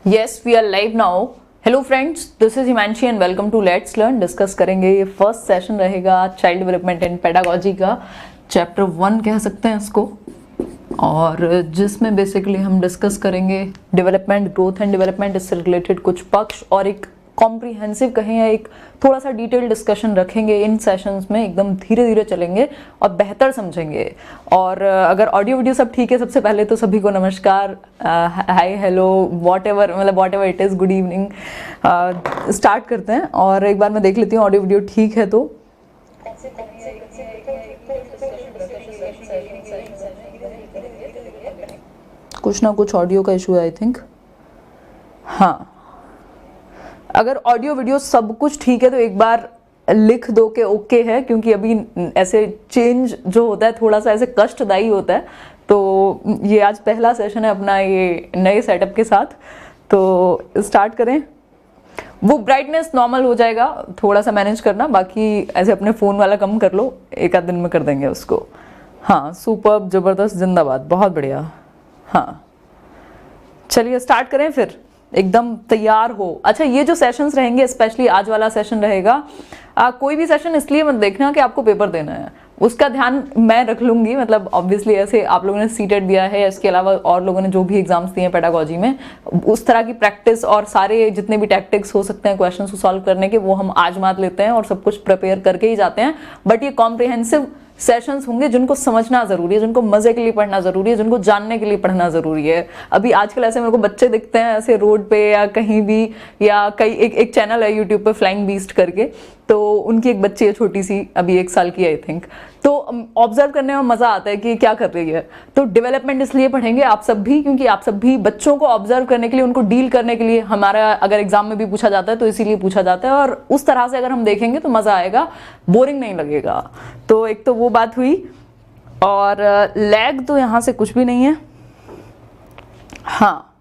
Yes, we are live now. Hello friends, this is Himanshi and welcome to Let's Learn. Discuss करेंगे, ये first session रहेगा child development and pedagogy का, chapter 1 कह सकते हैं इसको, और जिसमें बेसिकली हम डिस्कस करेंगे डेवलपमेंट, ग्रोथ एंड डेवलपमेंट, इससे रिलेटेड कुछ पक्ष और एक कॉम्प्रिहेंसिव कहें या एक थोड़ा सा डिटेल डिस्कशन रखेंगे इन सेशंस में। एकदम धीरे धीरे चलेंगे और बेहतर समझेंगे। और अगर ऑडियो वीडियो सब ठीक है, सबसे पहले तो सभी को नमस्कार, hi, hello, whatever it is, good evening. Start करते हैं और एक बार मैं देख लेती हूँ ऑडियो वीडियो ठीक है तो। कुछ ना कुछ ऑडियो का इशू है आई थिंक। हाँ, अगर ऑडियो वीडियो सब कुछ ठीक है तो एक बार लिख दो कि ओके है, क्योंकि अभी ऐसे चेंज जो होता है थोड़ा सा ऐसे कष्टदायी होता है। तो ये आज पहला सेशन है अपना ये नए सेटअप के साथ, तो स्टार्ट करें। वो ब्राइटनेस नॉर्मल हो जाएगा, थोड़ा सा मैनेज करना, बाकी ऐसे अपने फ़ोन वाला कम कर लो, एक आध दिन में कर देंगे उसको। हाँ, सुपर्ब, ज़बरदस्त, जिंदाबाद, बहुत बढ़िया। हाँ, चलिए स्टार्ट करें फिर, एकदम तैयार हो। अच्छा, ये जो सेशंस रहेंगे, स्पेशली आज वाला सेशन रहेगा, कोई भी सेशन इसलिए मत देखना कि आपको पेपर देना है, उसका ध्यान मैं रख लूँगी। मतलब ऑब्वियसली ऐसे आप लोगों ने सीटेट दिया है, इसके अलावा और लोगों ने जो भी एग्जाम्स दिए हैं पेडागोजी में, उस तरह की प्रैक्टिस और सारे जितने भी टैक्टिक्स हो सकते हैं क्वेश्चन को सॉल्व करने के, वो हम आजमात लेते हैं और सब कुछ प्रिपेयर करके ही जाते हैं। बट ये कॉम्प्रिहेंसिव सेशंस होंगे जिनको समझना जरूरी है, जिनको मजे के लिए पढ़ना जरूरी है, जिनको जानने के लिए पढ़ना जरूरी है। अभी आजकल ऐसे मेरे को बच्चे दिखते हैं ऐसे रोड पे या कहीं भी, या कई एक चैनल है यूट्यूब पे फ्लाइंग बीस्ट करके, तो उनकी एक बच्ची है छोटी सी, अभी 1 साल की आई थिंक, तो ऑब्जर्व करने में मजा आता है कि क्या कर रही है। तो डेवलपमेंट इसलिए पढ़ेंगे आप सब भी, क्योंकि आप सब भी बच्चों को ऑब्जर्व करने के लिए, उनको डील करने के लिए, हमारा अगर एग्जाम में भी पूछा जाता है तो इसीलिए पूछा जाता है, और उस तरह से अगर हम देखेंगे तो मजा आएगा, बोरिंग नहीं लगेगा। तो एक तो वो बात हुई, और लैग तो यहां से कुछ भी नहीं है। हाँ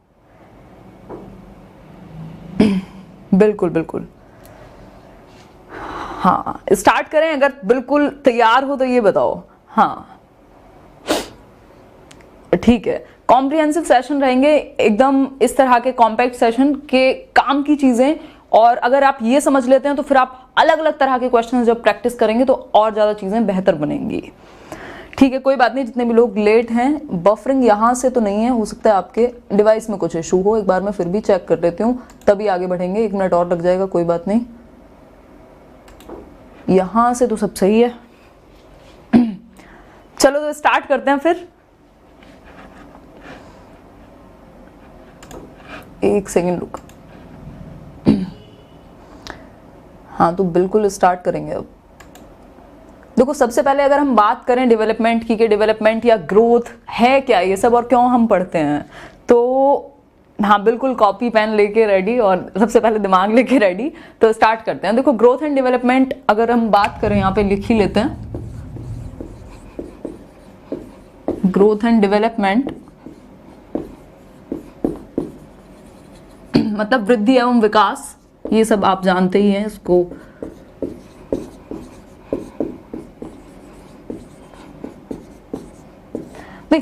बिल्कुल बिल्कुल, हाँ स्टार्ट करें। अगर बिल्कुल तैयार हो तो ये बताओ। हाँ ठीक है, कॉम्प्रिहेंसिव सेशन रहेंगे, एकदम इस तरह के कॉम्पैक्ट सेशन के काम की चीजें, और अगर आप ये समझ लेते हैं तो फिर आप अलग अलग तरह के क्वेश्चन जब प्रैक्टिस करेंगे तो और ज्यादा चीजें बेहतर बनेंगी। ठीक है, कोई बात नहीं। जितने भी लोग लेट हैं, बफरिंग यहाँ से तो नहीं है, हो सकता है आपके डिवाइस में कुछ इशू हो, एक बार मैं फिर भी चेक कर लेती हूँ, तभी आगे बढ़ेंगे। 1 मिनट और लग जाएगा, कोई बात नहीं। यहां से तो सब सही है। चलो तो स्टार्ट करते हैं फिर। 1 सेकेंड रुक। हाँ, तो बिल्कुल स्टार्ट करेंगे अब। देखो, सबसे पहले अगर हम बात करें डेवलपमेंट की, कि डेवलपमेंट या ग्रोथ है क्या, ये सब और क्यों हम पढ़ते हैं, तो हाँ बिल्कुल कॉपी पेन लेके रेडी, और सबसे पहले दिमाग लेके रेडी। तो स्टार्ट करते हैं। देखो, ग्रोथ एंड डेवलपमेंट अगर हम बात करें, यहाँ पे लिख ही लेते हैं, ग्रोथ एंड डेवलपमेंट मतलब वृद्धि एवं विकास, ये सब आप जानते ही हैं इसको।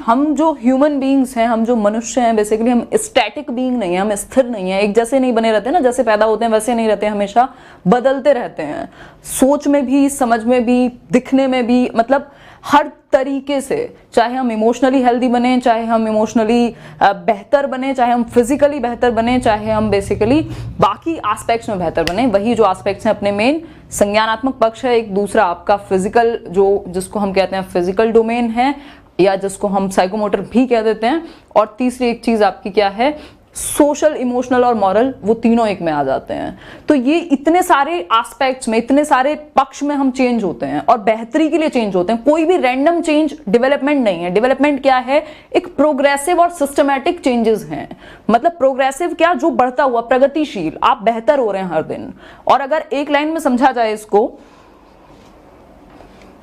हम जो ह्यूमन बीइंग्स हैं, हम जो मनुष्य हैं, बेसिकली हम स्टैटिक बीइंग नहीं है, हम स्थिर नहीं है, एक जैसे नहीं बने रहते ना, जैसे पैदा होते हैं वैसे नहीं रहते, हमेशा बदलते रहते हैं, सोच में भी, समझ में भी, दिखने में भी, मतलब हर तरीके से। चाहे हम इमोशनली हेल्दी बने, चाहे हम इमोशनली बेहतर बने, चाहे हम फिजिकली बेहतर बने, चाहे हम बेसिकली बाकी एस्पेक्ट्स में बेहतर बने। वही जो एस्पेक्ट्स हैं अपने मेन संज्ञानात्मक पक्ष है, एक दूसरा आपका फिजिकल, जो जिसको हम कहते हैं फिजिकल डोमेन है, या जिसको हम साइकोमोटर भी कह देते हैं, और तीसरी एक चीज आपकी क्या है, सोशल, इमोशनल और मॉरल, वो तीनों एक में आ जाते हैं। तो ये इतने सारे एस्पेक्ट्स में, इतने सारे पक्ष में हम चेंज होते हैं और बेहतरी के लिए चेंज होते हैं। कोई भी रैंडम चेंज डेवलपमेंट नहीं है। डेवलपमेंट क्या है, एक प्रोग्रेसिव और सिस्टमैटिक चेंजेस हैं। मतलब प्रोग्रेसिव क्या, जो बढ़ता हुआ, प्रगतिशील, आप बेहतर हो रहे हैं हर दिन। और अगर एक लाइन में समझा जाए इसको,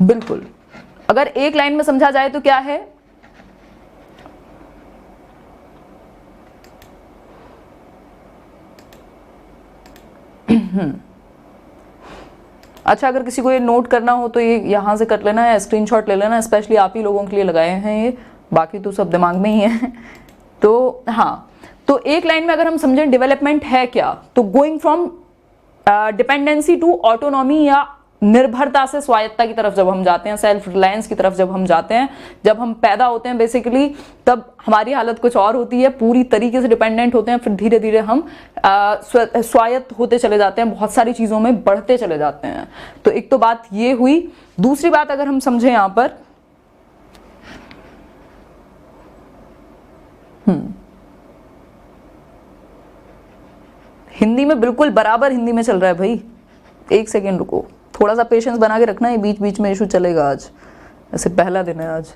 बिल्कुल अगर एक लाइन में समझा जाए तो क्या है, अच्छा, अगर किसी को ये नोट करना हो तो ये यहां से कर लेना है, स्क्रीनशॉट ले लेना, स्पेशली आप ही लोगों के लिए लगाए हैं ये, बाकी तो सब दिमाग में ही है। तो हाँ, तो एक लाइन में अगर हम समझें डेवलपमेंट है क्या, तो going from dependency to autonomy या निर्भरता से स्वायत्ता की तरफ जब हम जाते हैं, सेल्फ रिलायंस की तरफ जब हम जाते हैं, जब हम पैदा होते हैं बेसिकली, तब हमारी हालत कुछ और होती है, पूरी तरीके से डिपेंडेंट होते हैं, फिर धीरे धीरे हम स्वायत्त होते चले जाते हैं, बहुत सारी चीज़ों में बढ़ते चले जाते हैं। तो एक तो बात ये हुई। दूसरी बात अगर हम समझें यहाँ पर, हिंदी में बिल्कुल बराबर हिंदी में चल रहा है भाई, एक सेकेंड रुको, थोड़ा सा पेशेंस बना के रखना, ये बीच बीच में इशू चलेगा। आज ऐसे पहला दिन है आज।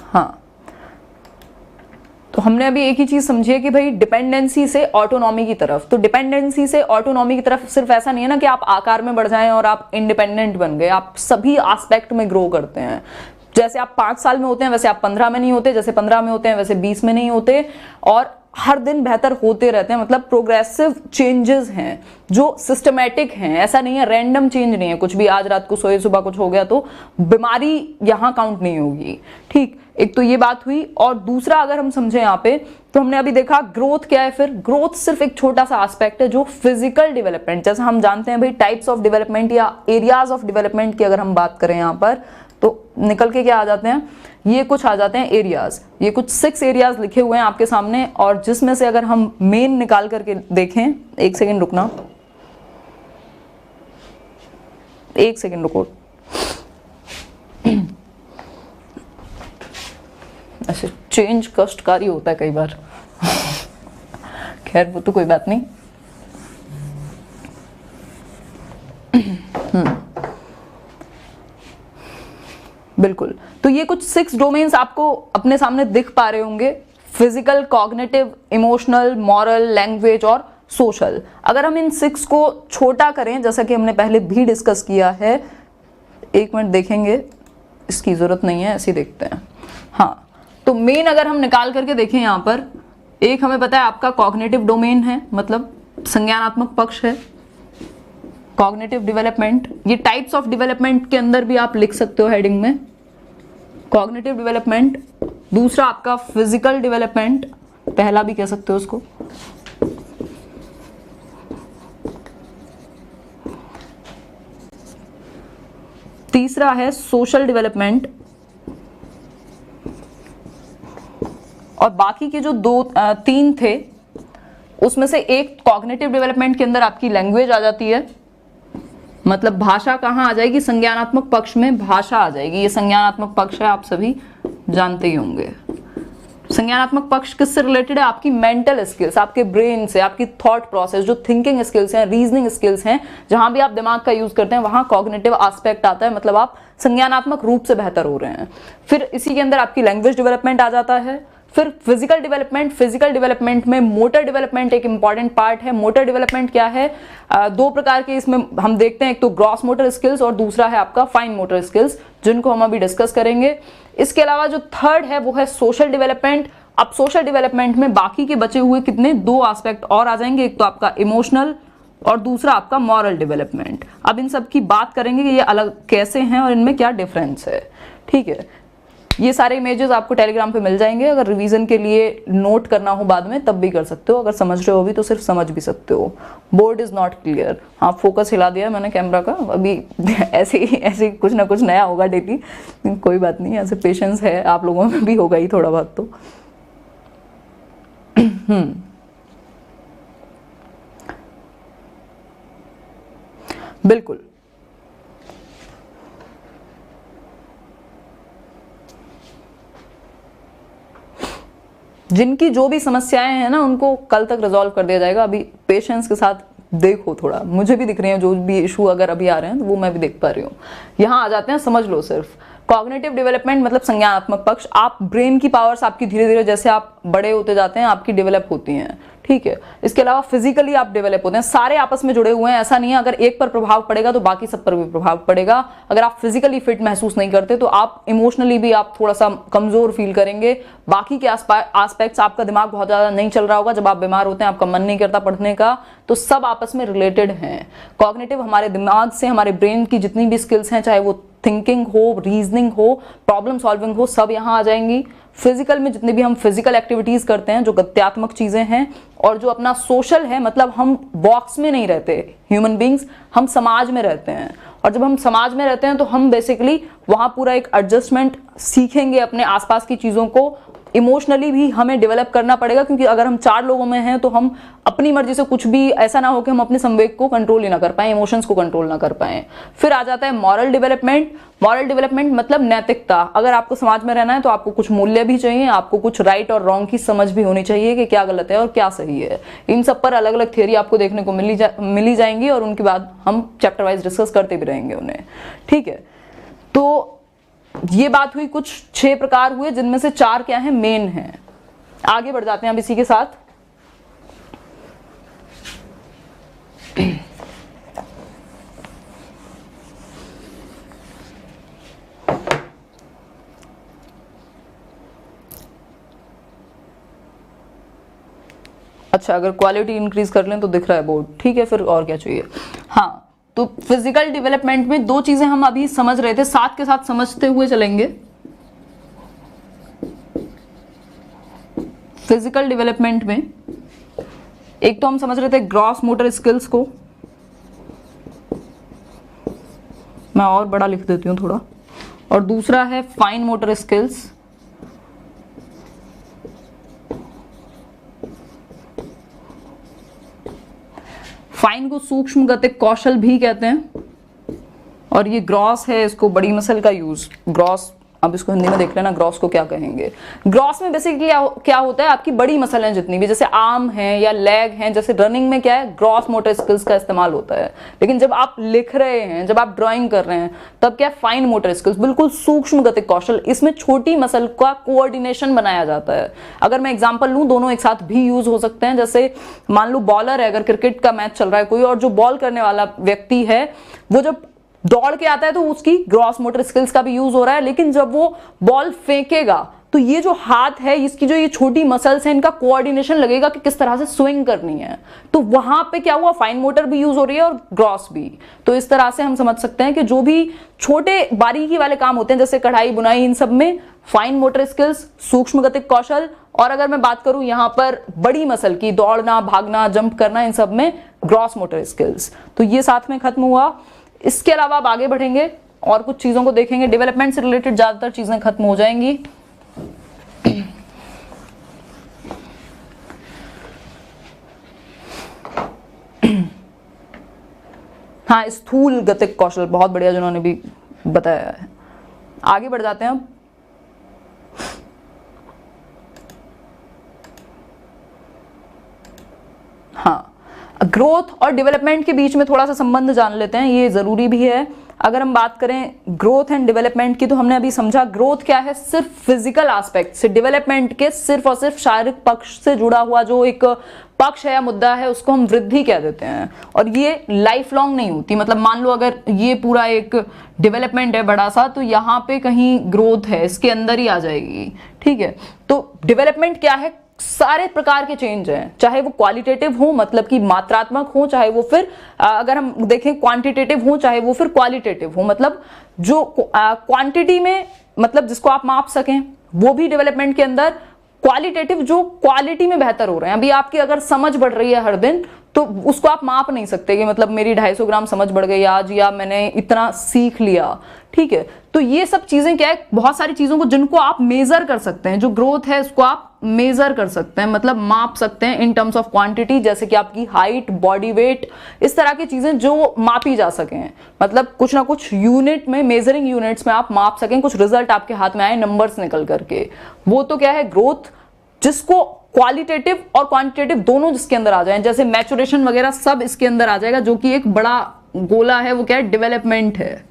हाँ, तो हमने अभी एक ही चीज समझी है कि भाई डिपेंडेंसी से ऑटोनॉमी की तरफ, तो डिपेंडेंसी से ऑटोनॉमी की तरफ सिर्फ ऐसा नहीं है ना कि आप आकार में बढ़ जाएं और आप इंडिपेंडेंट बन गए, आप सभी एस्पेक्ट में ग्रो करते हैं। जैसे आप 5 साल में होते हैं वैसे आप 15 में नहीं होते, जैसे 15 में होते हैं वैसे 20 में नहीं होते, और हर दिन बेहतर होते रहते हैं। मतलब प्रोग्रेसिव चेंजेस हैं जो सिस्टमेटिक हैं, ऐसा नहीं है रैंडम चेंज नहीं है, कुछ भी आज रात को सोए सुबह कुछ हो गया तो बीमारी यहाँ काउंट नहीं होगी। ठीक, एक तो ये बात हुई। और दूसरा अगर हम समझे यहाँ पे, तो हमने अभी देखा ग्रोथ क्या है। फिर ग्रोथ सिर्फ एक छोटा सा एस्पेक्ट है जो फिजिकल डेवलपमेंट, जैसे हम जानते हैं भाई टाइप्स ऑफ डेवलपमेंट या एरियाज ऑफ डेवलपमेंट की अगर हम बात करें यहाँ पर, तो निकल के क्या आ जाते हैं, ये कुछ आ जाते हैं एरियाज। ये कुछ 6 एरियाज लिखे हुए हैं आपके सामने, और जिसमें से अगर हम मेन निकाल करके देखें, एक सेकेंड रुकना, एक सेकेंड रुको। ऐसे चेंज कष्टकारी होता है कई बार। खैर वो तो कोई बात नहीं। बिल्कुल, तो ये कुछ 6 डोमेन्स आपको अपने सामने दिख पा रहे होंगे, physical, cognitive, emotional, moral, language और सोशल। अगर हम इन 6 को छोटा करें, जैसा कि हमने पहले भी डिस्कस किया है, एक मिनट देखेंगे, इसकी जरूरत नहीं है, ऐसे देखते हैं। हाँ, तो मेन अगर हम निकाल करके देखें यहाँ पर, एक हमें पता है आपका कॉग्निटिव डोमेन है, मतलब संज्ञानात्मक पक्ष है, कॉग्निटिव डेवलपमेंट। ये टाइप्स ऑफ डेवलपमेंट के अंदर भी आप लिख सकते हो हेडिंग में, कॉग्निटिव डेवलपमेंट। दूसरा आपका फिजिकल डेवलपमेंट, पहला भी कह सकते हो उसको। तीसरा है सोशल डेवलपमेंट, और बाकी के जो 3 थे उसमें से एक कॉग्निटिव डेवलपमेंट के अंदर आपकी लैंग्वेज आ जाती है, मतलब भाषा कहाँ आ जाएगी, संज्ञानात्मक पक्ष में भाषा आ जाएगी। ये संज्ञानात्मक पक्ष है, आप सभी जानते ही होंगे। संज्ञानात्मक पक्ष किससे रिलेटेड है, आपकी मेंटल स्किल्स, आपके ब्रेन से, आपकी थॉट प्रोसेस, जो थिंकिंग स्किल्स हैं, रीजनिंग स्किल्स हैं, जहां भी आप दिमाग का यूज करते हैं वहां कॉग्निटिव एस्पेक्ट आता है, मतलब आप संज्ञानात्मक रूप से बेहतर हो रहे हैं। फिर इसी के अंदर आपकी लैंग्वेज डेवलपमेंट आ जाता है। फिर फिजिकल डेवलपमेंट, फिजिकल डेवलपमेंट में मोटर डेवलपमेंट एक इंपॉर्टेंट पार्ट है। मोटर डेवलपमेंट क्या है, 2 प्रकार के इसमें हम देखते हैं, एक तो ग्रॉस मोटर स्किल्स और दूसरा है आपका फाइन मोटर स्किल्स, जिनको हम अभी डिस्कस करेंगे। इसके अलावा जो थर्ड है वो है सोशल डेवलपमेंट। अब सोशल डेवलपमेंट में बाकी के बचे हुए कितने 2 एस्पेक्ट और आ जाएंगे, एक तो आपका इमोशनल और दूसरा आपका मॉरल डेवलपमेंट। अब इन सब की बात करेंगे कि ये अलग कैसे हैं और इनमें क्या डिफरेंस है। ठीक है, ये सारे इमेजेस आपको टेलीग्राम पे मिल जाएंगे, अगर रिवीजन के लिए नोट करना हो बाद में तब भी कर सकते हो, अगर समझ रहे हो अभी तो सिर्फ समझ भी सकते हो। Board is not clear. हाँ, फोकस हिला दिया मैंने कैमरा का, अभी ऐसे कुछ ना कुछ नया होगा डेली, कोई बात नहीं, ऐसे पेशेंस है आप लोगों में भी होगा ही थोड़ा बहुत तो। बिल्कुल, जिनकी जो भी समस्याएं हैं ना उनको कल तक रिजॉल्व कर दिया जाएगा। अभी पेशेंस के साथ देखो, थोड़ा मुझे भी दिख रही है जो भी इशू अगर अभी आ रहे हैं तो वो मैं भी देख पा रही हूँ। यहाँ आ जाते हैं, समझ लो सिर्फ कॉग्निटिव डेवलपमेंट मतलब संज्ञानात्मक पक्ष। आप ब्रेन की पावर्स आपकी धीरे धीरे जैसे आप बड़े होते जाते हैं आपकी डेवलप होती हैं। ठीक है। इसके अलावा फिजिकली आप डेवलप होते हैं, सारे आपस में जुड़े हुए हैं, ऐसा नहीं है अगर एक पर प्रभाव पड़ेगा तो बाकी सब पर भी प्रभाव पड़ेगा। अगर आप फिजिकली फिट महसूस नहीं करते तो आप इमोशनली भी आप थोड़ा सा कमजोर फील करेंगे। बाकी के एस्पेक्ट्स, आपका दिमाग बहुत ज्यादा नहीं चल रहा होगा जब आप बीमार होते हैं, आपका मन नहीं करता पढ़ने का, तो सब आपस में रिलेटेड हैं। कॉग्निटिव, हमारे दिमाग से, हमारे ब्रेन की जितनी भी स्किल्स हैं, चाहे वो थिंकिंग हो, रीजनिंग हो, प्रॉब्लम सॉल्विंग हो, सब यहाँ आ जाएंगी। फिजिकल में जितने भी हम फिजिकल एक्टिविटीज करते हैं जो गत्यात्मक चीजें हैं, और जो अपना सोशल है, मतलब हम बॉक्स में नहीं रहते ह्यूमन बींग्स, हम समाज में रहते हैं। और जब हम समाज में रहते हैं तो हम बेसिकली वहां पूरा एक एडजस्टमेंट सीखेंगे अपने आसपास की चीजों को। इमोशनली भी हमें डेवलप करना पड़ेगा, क्योंकि अगर हम 4 लोगों में हैं तो हम अपनी मर्जी से कुछ भी, ऐसा ना हो कि हम अपने संवेग को कंट्रोल ही ना कर पाए, इमोशंस को कंट्रोल ना कर पाए। फिर आ जाता है मॉरल डेवलपमेंट। मॉरल डेवलपमेंट मतलब नैतिकता। अगर आपको समाज में रहना है तो आपको कुछ मूल्य भी चाहिए, आपको कुछ राइट और रॉन्ग की समझ भी होनी चाहिए कि क्या गलत है और क्या सही है। इन सब पर अलग अलग थियरी आपको देखने को मिली जाएंगी, और उनके बाद हम चैप्टर वाइज डिस्कस करते भी रहेंगे उन्हें, ठीक है। तो ये बात हुई, कुछ 6 प्रकार हुए, जिनमें से 4 क्या हैं, मेन हैं। आगे बढ़ जाते हैं अब इसी के साथ। अच्छा, अगर क्वालिटी इंक्रीज कर लें तो दिख रहा है बोर्ड, ठीक है, फिर और क्या चाहिए। हाँ, तो फिजिकल डेवलपमेंट में 2 चीजें हम अभी समझ रहे थे, साथ के साथ समझते हुए चलेंगे। फिजिकल डेवलपमेंट में एक तो हम समझ रहे थे ग्रॉस मोटर स्किल्स को, मैं और बड़ा लिख देती हूं थोड़ा, और दूसरा है फाइन मोटर स्किल्स। फाइन को सूक्ष्म गतिक कौशल भी कहते हैं, और ये ग्रॉस है, इसको बड़ी मसल का यूज। ग्रॉस, अब इसको हिंदी में देख लेना, ग्रॉस को क्या कहेंगे। ग्रॉस में बेसिकली क्या होता है, आपकी बड़ी मसल है जितनी भी, जैसे आर्म है या लेग है, जैसे रनिंग में क्या है, ग्रॉस मोटर स्किल्स का इस्तेमाल होता है। लेकिन जब आप लिख रहे हैं, जब आप ड्राइंग कर रहे हैं, तब क्या, फाइन मोटर स्किल्स, बिल्कुल सूक्ष्म गतिक कौशल। इसमें छोटी मसल का कोऑर्डिनेशन बनाया जाता है। अगर मैं एग्जांपल लूं, दोनों एक साथ भी यूज हो सकते हैं। जैसे मान लो बॉलर है, अगर क्रिकेट का मैच चल रहा है कोई, और जो बॉल करने वाला व्यक्ति है वो जब दौड़ के आता है तो उसकी ग्रॉस मोटर स्किल्स का भी यूज हो रहा है, लेकिन जब वो बॉल फेंकेगा तो ये जो हाथ है, इसकी जो ये छोटी मसल्स हैं, इनका कोऑर्डिनेशन लगेगा कि किस तरह से स्विंग करनी है। तो वहां पे क्या हुआ, फाइन मोटर भी यूज हो रही है और ग्रॉस भी। तो इस तरह से हम समझ सकते हैं कि जो भी छोटे बारीकी वाले काम होते हैं, जैसे कढ़ाई बुनाई, इन सब में फाइन मोटर स्किल्स, सूक्ष्म गतिक कौशल, और अगर मैं बात करूं यहां पर बड़ी मसल की, दौड़ना, भागना, जंप करना, इन सब में ग्रॉस मोटर स्किल्स। तो ये साथ में खत्म हुआ। इसके अलावा आप आगे बढ़ेंगे और कुछ चीजों को देखेंगे। डेवलपमेंट से रिलेटेड ज्यादातर चीजें खत्म हो जाएंगी। हाँ, स्थूल गतिक कौशल बहुत बढ़िया, जिन्होंने भी बताया है। आगे बढ़ जाते हैं अब। हाँ, ग्रोथ और डेवलपमेंट के बीच में थोड़ा सा संबंध जान लेते हैं, ये जरूरी भी है। अगर हम बात करें ग्रोथ एंड डेवलपमेंट की, तो हमने अभी समझा ग्रोथ क्या है, सिर्फ फिजिकल एस्पेक्ट से। डेवलपमेंट के सिर्फ और सिर्फ शारीरिक पक्ष से जुड़ा हुआ जो एक पक्ष है या मुद्दा है, उसको हम वृद्धि कह देते हैं, और ये लाइफ लॉन्ग नहीं होती। मतलब मान लो अगर ये पूरा एक डेवलपमेंट है बड़ा सा, तो यहाँ पे कहीं ग्रोथ है, इसके अंदर ही आ जाएगी, ठीक है। तो डेवलपमेंट क्या है, सारे प्रकार के चेंज हैं, चाहे वो क्वालिटेटिव हो, मतलब कि मात्रात्मक हो, चाहे वो फिर अगर हम देखें क्वांटिटेटिव हो, चाहे वो फिर क्वालिटेटिव हो, मतलब जो क्वांटिटी में, मतलब जिसको आप माप सकें, वो भी डेवलपमेंट के अंदर। क्वालिटेटिव जो क्वालिटी में बेहतर हो रहे हैं। अभी आपकी अगर समझ बढ़ रही है हर दिन, तो उसको आप माप नहीं सकते कि मतलब मेरी 250 ग्राम समझ बढ़ गई आज, या मैंने इतना सीख लिया, ठीक है। तो ये सब चीजें क्या है, बहुत सारी चीजों को जिनको आप मेजर कर सकते हैं, जो ग्रोथ है उसको आप मेजर कर सकते हैं, मतलब माप सकते हैं इन टर्म्स ऑफ क्वांटिटी, जैसे कि आपकी हाइट, बॉडी वेट, इस तरह की चीजें जो मापी जा सकें। मतलब कुछ ना कुछ यूनिट में, मेजरिंग यूनिट्स में आप माप सकें, कुछ रिजल्ट आपके हाथ में आए नंबर्स निकल करके, वो तो क्या है ग्रोथ, जिसको क्वालिटेटिव और क्वांटिटेटिव दोनों जिसके अंदर आ जाए, जैसे मैचुरेशन वगैरह सब इसके अंदर आ जाएगा, जो कि एक बड़ा गोला है, वो क्या है, डेवलपमेंट है।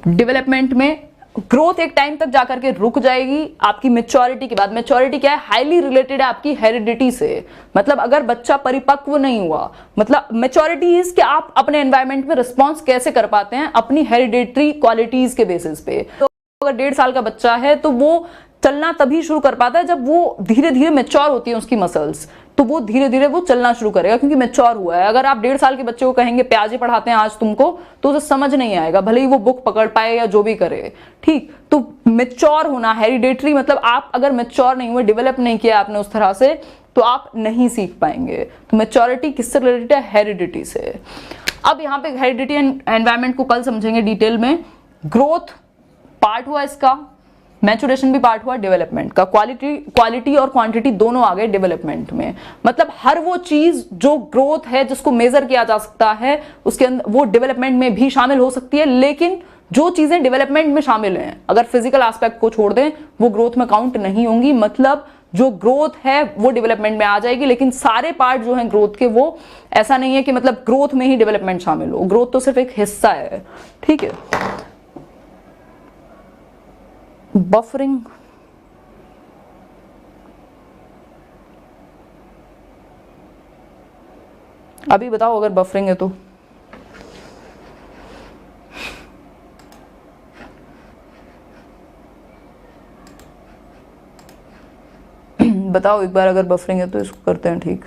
डेवलपमेंट में ग्रोथ एक टाइम तक जाकर के रुक जाएगी आपकी मेच्योरिटी के बाद। मेच्योरिटी क्या है? हाईली रिलेटेड है आपकी हेरिडिटी से। मतलब अगर बच्चा परिपक्व नहीं हुआ, मतलब मेच्योरिटी इज कि आप अपने एनवायरमेंट में रिस्पॉन्स कैसे कर पाते हैं अपनी हेरिडिटरी क्वालिटीज के बेसिस पे। तो अगर 1.5 साल का बच्चा है तो वो चलना तभी शुरू कर पाता है जब वो धीरे धीरे मेच्योर होती है उसकी मसल्स, तो वो धीरे धीरे वो चलना शुरू करेगा क्योंकि मेच्योर हुआ है। अगर आप 1.5 साल के बच्चे को कहेंगे प्याजे पढ़ाते हैं आज तुमको, तो उसे समझ नहीं आएगा, भले ही वो बुक पकड़ पाए या जो भी करे। ठीक, तो मेच्योर होना, हेरिडेटरी मतलब आप अगर मेच्योर नहीं हुए, डेवलप नहीं किया आपने उस तरह से, तो आप नहीं सीख पाएंगे। तो मेच्योरिटी किससे रिलेटेड है? हेरिडिटी से। अब यहाँ पे हेरिडिटी एंड एनवायरमेंट को कल समझेंगे डिटेल में। ग्रोथ पार्ट हुआ इसका, मैचुरेशन भी पार्ट हुआ डेवलपमेंट का। क्वालिटी और क्वांटिटी दोनों आ गए डेवलपमेंट में। मतलब हर वो चीज जो ग्रोथ है जिसको मेजर किया जा सकता है उसके अंदर वो डेवलपमेंट में भी शामिल हो सकती है। लेकिन जो चीजें डेवलपमेंट में शामिल हैं, अगर फिजिकल एस्पेक्ट को छोड़ दें, वो ग्रोथ में काउंट नहीं होंगी। मतलब जो ग्रोथ है वो डेवलपमेंट में आ जाएगी, लेकिन सारे पार्ट जो हैं ग्रोथ के, वो ऐसा नहीं है कि मतलब ग्रोथ में ही डेवलपमेंट शामिल हो। ग्रोथ तो सिर्फ एक हिस्सा है। ठीक है। बफरिंग, अभी बताओ अगर बफरिंग है तो। बताओ एक बार, अगर बफरिंग है तो इसको करते हैं ठीक।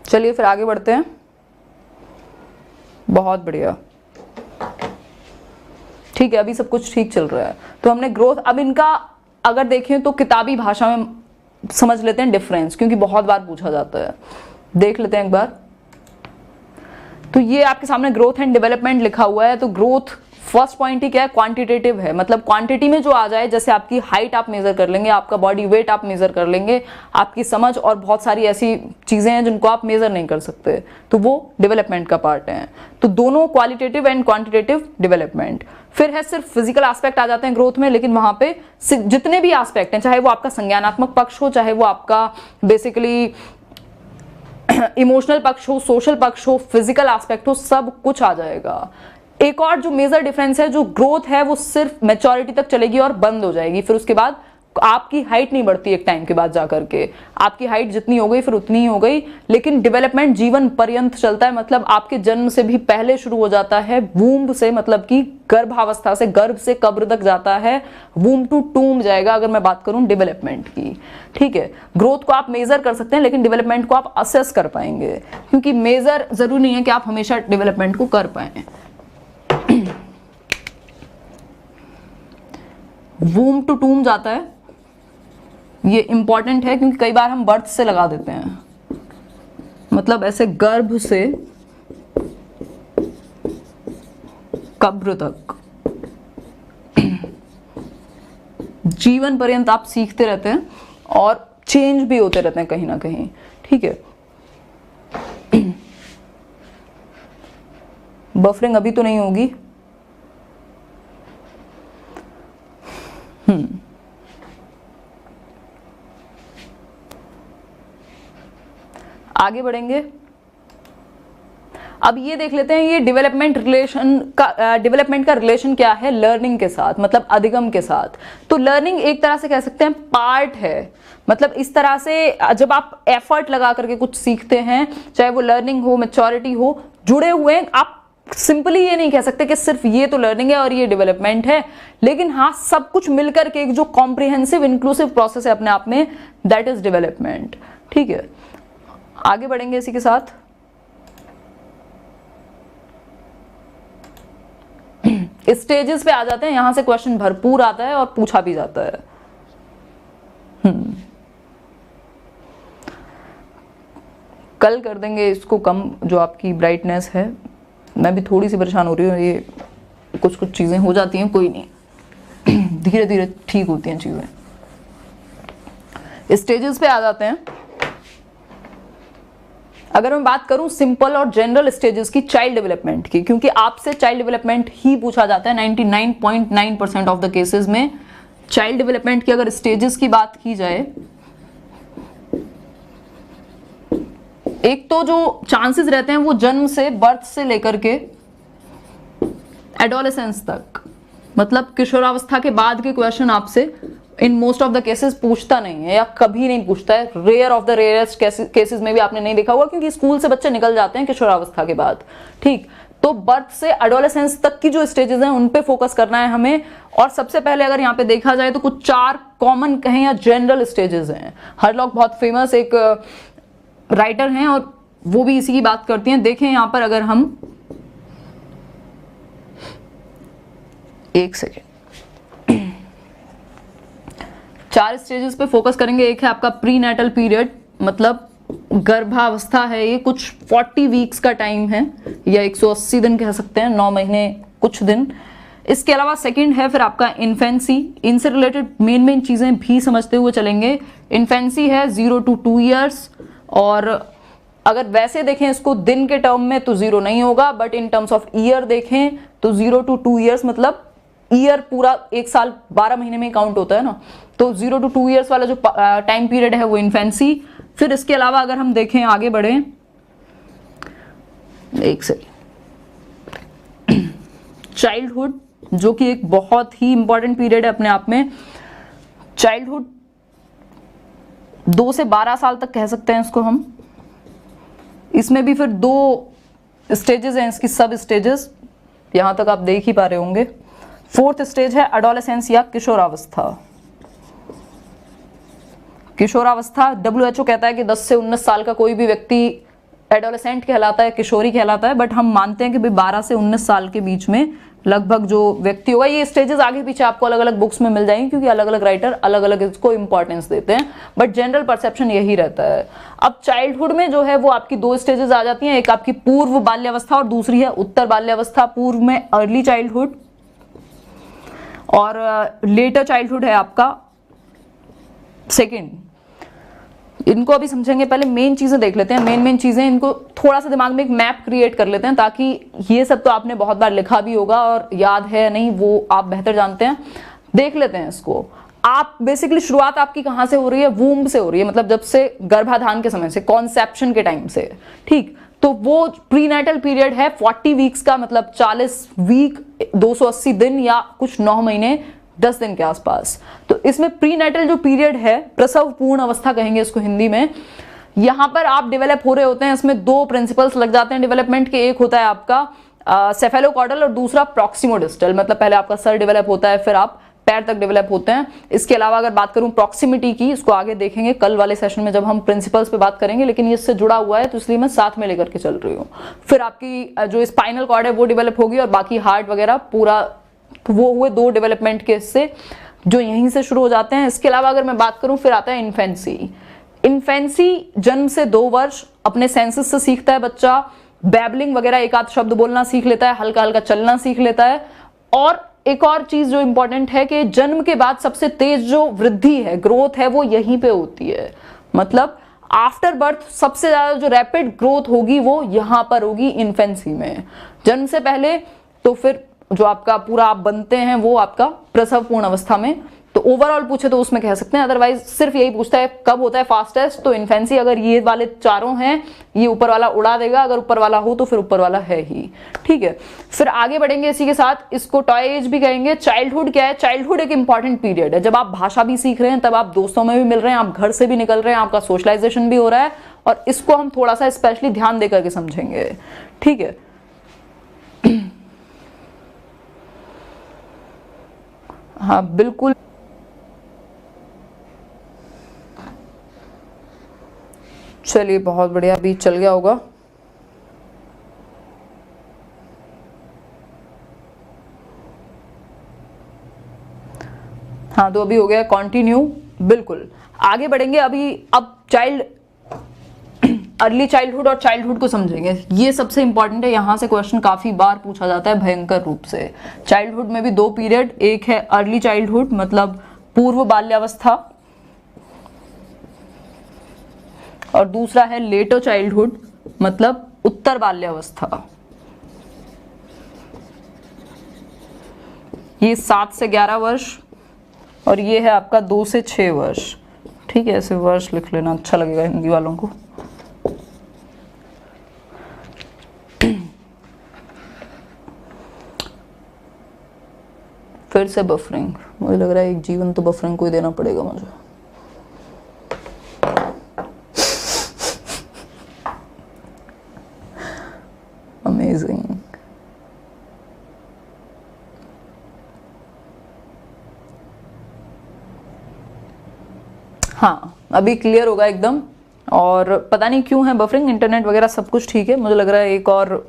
चलिए फिर आगे बढ़ते हैं। बहुत बढ़िया, ठीक है, अभी सब कुछ ठीक चल रहा है। तो हमने ग्रोथ, अब इनका अगर देखें तो किताबी भाषा में समझ लेते हैं डिफरेंस, क्योंकि बहुत बार पूछा जाता है। देख लेते हैं एक बार। तो ये आपके सामने ग्रोथ एंड डेवलपमेंट लिखा हुआ है। तो ग्रोथ फर्स्ट पॉइंट ही क्या है? क्वांटिटेटिव है। मतलब क्वांटिटी में जो आ जाए, जैसे आपकी हाइट आप मेजर कर लेंगे, आपका बॉडी वेट आप मेजर कर लेंगे, आपकी समझ और बहुत सारी ऐसी चीजें हैं जिनको आप मेजर नहीं कर सकते, तो वो डेवलपमेंट का पार्ट है। तो दोनों क्वालिटेटिव एंड क्वांटिटेटिव डेवलपमेंट। फिर है सिर्फ फिजिकल एस्पेक्ट आ जाते हैं ग्रोथ में, लेकिन वहां पे जितने भी एस्पेक्ट हैं, चाहे वो आपका संज्ञानात्मक पक्ष हो, चाहे वो आपका बेसिकली इमोशनल पक्ष हो, सोशल पक्ष हो, फिजिकल एस्पेक्ट हो, सब कुछ आ जाएगा। एक और जो मेजर डिफरेंस है, जो ग्रोथ है वो सिर्फ मैच्योरिटी तक चलेगी और बंद हो जाएगी। फिर उसके बाद आपकी हाइट नहीं बढ़ती एक टाइम के बाद जाकर के, आपकी हाइट जितनी हो गई फिर उतनी ही हो गई। लेकिन डेवलपमेंट जीवन पर्यंत चलता है। मतलब आपके जन्म से भी पहले शुरू हो जाता है, वूम्ब से, मतलब कि गर्भावस्था से, गर्भ से कब्र तक जाता है, वूम्ब टू टूम जाएगा अगर मैं बात करूं डेवलपमेंट की। ठीक है, ग्रोथ को आप मेजर कर सकते हैं, लेकिन डेवलपमेंट को आप असेस कर पाएंगे, क्योंकि मेजर जरूरी नहीं है कि आप हमेशा डेवलपमेंट को कर पाए। वूम टू टूम जाता है, ये इंपॉर्टेंट है क्योंकि कई बार हम बर्थ से लगा देते हैं, मतलब ऐसे गर्भ से कब्र तक जीवन पर्यंत आप सीखते रहते हैं और चेंज भी होते रहते हैं कहीं ना कहीं। ठीक है, बफरिंग अभी तो नहीं होगी। आगे बढ़ेंगे। अब ये देख लेते हैं ये डेवलपमेंट का रिलेशन क्या है लर्निंग के साथ, मतलब अधिगम के साथ। तो लर्निंग एक तरह से कह सकते हैं पार्ट है। मतलब इस तरह से जब आप एफर्ट लगा करके कुछ सीखते हैं, चाहे वो लर्निंग हो, मैच्योरिटी हो, जुड़े हुए हैं। आप सिंपली ये नहीं कह सकते कि सिर्फ ये तो लर्निंग है और ये डेवलपमेंट है, लेकिन हाँ सब कुछ मिलकर के एक जो कॉम्प्रिहेंसिव इंक्लूसिव प्रोसेस है अपने आप में, दैट इज डेवलपमेंट। ठीक है, आगे बढ़ेंगे इसी के साथ। स्टेजेस पे आ जाते हैं, यहां से क्वेश्चन भरपूर आता है और पूछा भी जाता है। कल कर देंगे इसको कम, जो आपकी ब्राइटनेस है। मैं भी थोड़ी सी परेशान हो रही हूँ, ये कुछ कुछ चीजें हो जाती हैं, कोई नहीं, धीरे धीरे ठीक होती हैं चीजें। स्टेजेस पे आ जाते हैं। अगर मैं बात करूं सिंपल और जनरल स्टेजेस की चाइल्ड डेवलपमेंट की, क्योंकि आपसे चाइल्ड डेवलपमेंट ही पूछा जाता है 99.9% ऑफ द केसेस में चाइल्ड डेवलपमेंट की अगर स्टेजेस की बात की जाए, एक तो जो चांसेस रहते हैं वो जन्म से, बर्थ से लेकर के एडोलेसेंस तक, मतलब किशोरावस्था के बाद के क्वेश्चन आपसे in most of the cases पूछता नहीं है या कभी नहीं पूछता है। Rare of the rarest cases में भी आपने नहीं देखा होगा, क्योंकि स्कूल से बच्चे निकल जाते हैं किशोरावस्था के बाद। ठीक, तो बर्थ से एडोलेसेंस तक की जो स्टेजेस हैं उन पे फोकस करना है हमें। और सबसे पहले अगर यहाँ पे देखा जाए तो कुछ 4 कॉमन कहें या जनरल स्टेजेस हैं। हरलॉक बहुत फेमस एक राइटर हैं और वो भी इसी की बात करती हैं। देखें यहाँ पर, अगर हम एक सेकेंड 4 स्टेजेस पे फोकस करेंगे। एक है आपका प्री नेटल पीरियड, मतलब गर्भावस्था है, ये कुछ 40 वीक्स का टाइम है या 180 दिन कह सकते हैं, 9 महीने कुछ दिन। इसके अलावा सेकंड है फिर आपका इन्फेंसी। इनसे रिलेटेड मेन चीजें भी समझते हुए चलेंगे। इन्फेंसी है 0 to 2 ईयर्स, और अगर वैसे देखें इसको दिन के टर्म में तो 0 नहीं होगा, but in terms of year देखें तो 0 to 2 ईयर्स, मतलब ईयर पूरा 1 साल 12 महीने में काउंट होता है ना, तो 0 to 2 ईयर्स वाला जो टाइम पीरियड है वो इन्फेंसी। फिर इसके अलावा अगर हम देखें, आगे बढ़े, एक सेकेंड, चाइल्डहुड, जो कि एक बहुत ही इंपॉर्टेंट पीरियड है अपने आप में। चाइल्डहुड 2 से 12 साल तक कह सकते हैं इसको हम। इसमें भी फिर 2 स्टेजेस हैं इसकी, सब स्टेजेस, यहां तक आप देख ही पा रहे होंगे। 4th स्टेज है एडोलेसेंस या किशोरावस्था। किशोरावस्था WHO कहता है कि 10 से 19 साल का कोई भी व्यक्ति एडोलेसेंट कहलाता है, किशोरी कहलाता है, बट हम मानते हैं कि भाई 12 से 19 साल के बीच में लगभग जो व्यक्ति होगा। ये स्टेजेस आगे पीछे आपको अलग अलग बुक्स में मिल जाएंगे, क्योंकि अलग अलग राइटर अलग अलग इसको इंपॉर्टेंस देते हैं, बट जनरल परसेप्शन यही रहता है। अब चाइल्डहुड में जो है वो आपकी 2 स्टेजेस आ जाती हैं, एक आपकी पूर्व बाल्यावस्था और दूसरी है उत्तर बाल्यावस्था। पूर्व में अर्ली चाइल्डहुड और लेटर चाइल्डहुड है आपका सेकेंड। इनको अभी समझेंगे, पहले मेन चीजें देख लेते हैं। मेन चीजें, इनको थोड़ा सा दिमाग में एक मैप क्रिएट कर लेते हैं, ताकि ये सब तो आपने बहुत बार लिखा भी होगा और याद है नहीं वो आप बेहतर जानते हैं। देख लेते हैं इसको। आप बेसिकली शुरुआत आपकी कहां से हो रही है? वूम्ब से हो रही है, मतलब जब से गर्भाधान के समय से, कॉन्सेप्शन के टाइम से। ठीक, तो वो प्रीनेटल पीरियड है 40 वीक्स का, मतलब 40 वीक 280 दिन या कुछ 9 महीने 10 दिन के आसपास। तो इसमें प्रीनेटल जो पीरियड है, प्रसव पूर्ण अवस्था कहेंगे इसको हिंदी में, यहां पर आप डेवलप हो रहे होते हैं। इसमें 2 प्रिंसिपल्स लग जाते हैं डेवलपमेंट के। एक होता है आपका सेफेलोकॉर्डल और दूसरा प्रॉक्सिमोडिस्टल, मतलब पहले आपका सर डेवलप होता है, फिर आप पैर तक डेवलप होते हैं। इसके अलावा अगर बात करूं प्रॉक्सिमिटी की, इसको आगे देखेंगे कल वाले सेशन में जब हम प्रिंसिपल्स पे बात करेंगे, लेकिन ये इससे जुड़ा हुआ है तो इसलिए मैं साथ में लेकर के चल रही हूँ। फिर आपकी जो स्पाइनल कॉर्ड है वो डेवलप होगी, और बाकी हार्ट वगैरह पूरा वो हुए 2 डेवलपमेंट के हिस्से जो यहीं से शुरू हो जाते हैं। इसके अलावा अगर मैं बात करूं, फिर आता है इन्फेंसी। इन्फेंसी जन्म से 2 वर्ष अपने सेंसेस से सीखता है बच्चा, बैबलिंग वगैरह एक आध शब्द बोलना सीख लेता है, हल्का हल्का चलना सीख लेता है। और एक और चीज जो इंपॉर्टेंट है कि जन्म के बाद सबसे तेज जो वृद्धि है, ग्रोथ है, वो यहीं पे होती है। मतलब आफ्टर बर्थ सबसे ज्यादा जो रैपिड ग्रोथ होगी वो यहां पर होगी इन्फेंसी में। जन्म से पहले तो फिर जो आपका पूरा आप बनते हैं वो आपका प्रसव पूर्ण अवस्था में। तो ओवरऑल पूछे तो उसमें कह सकते हैं, अदरवाइज सिर्फ यही पूछता है कब होता है फास्टेस्ट, तो इन्फेंसी। अगर ये वाले चारों हैं, ये ऊपर वाला उड़ा देगा, अगर ऊपर वाला हो तो फिर ऊपर वाला है ही। ठीक है, फिर आगे बढ़ेंगे इसी के साथ। इसको टॉय एज भी कहेंगे। चाइल्डहुड क्या है? चाइल्डहुड एक इंपॉर्टेंट पीरियड है, जब आप भाषा भी सीख रहे हैं, तब आप दोस्तों में भी मिल रहे हैं, आप घर से भी निकल रहे हैं, आपका सोशलाइजेशन भी हो रहा है, और इसको हम थोड़ा सा स्पेशली ध्यान देकर के समझेंगे। ठीक है, हाँ बिल्कुल। चलिए बहुत बढ़िया, अभी चल गया होगा। हाँ तो अभी हो गया कंटिन्यू। बिल्कुल आगे बढ़ेंगे अभी। अब अर्ली चाइल्डहुड और चाइल्डहुड को समझेंगे। ये सबसे इंपॉर्टेंट है, यहां से क्वेश्चन काफी बार पूछा जाता है भयंकर रूप से। चाइल्डहुड में भी 2 पीरियड, एक है अर्ली चाइल्डहुड मतलब पूर्व बाल्यावस्था, और दूसरा है लेटर चाइल्डहुड मतलब उत्तर बाल्यावस्था। ये 7 से 11 वर्ष और ये है आपका 2 से 6 वर्ष। ठीक है, ऐसे वर्ष लिख लेना, अच्छा लगेगा हिंदी वालों को। फिर से बफरिंग, मुझे लग रहा है एक जीवन तो बफरिंग को ही देना पड़ेगा मुझे। अमेजिंग। हाँ, अभी क्लियर होगा एकदम। और पता नहीं क्यों है बफरिंग, इंटरनेट वगैरह सब कुछ ठीक है, मुझे लग रहा है एक और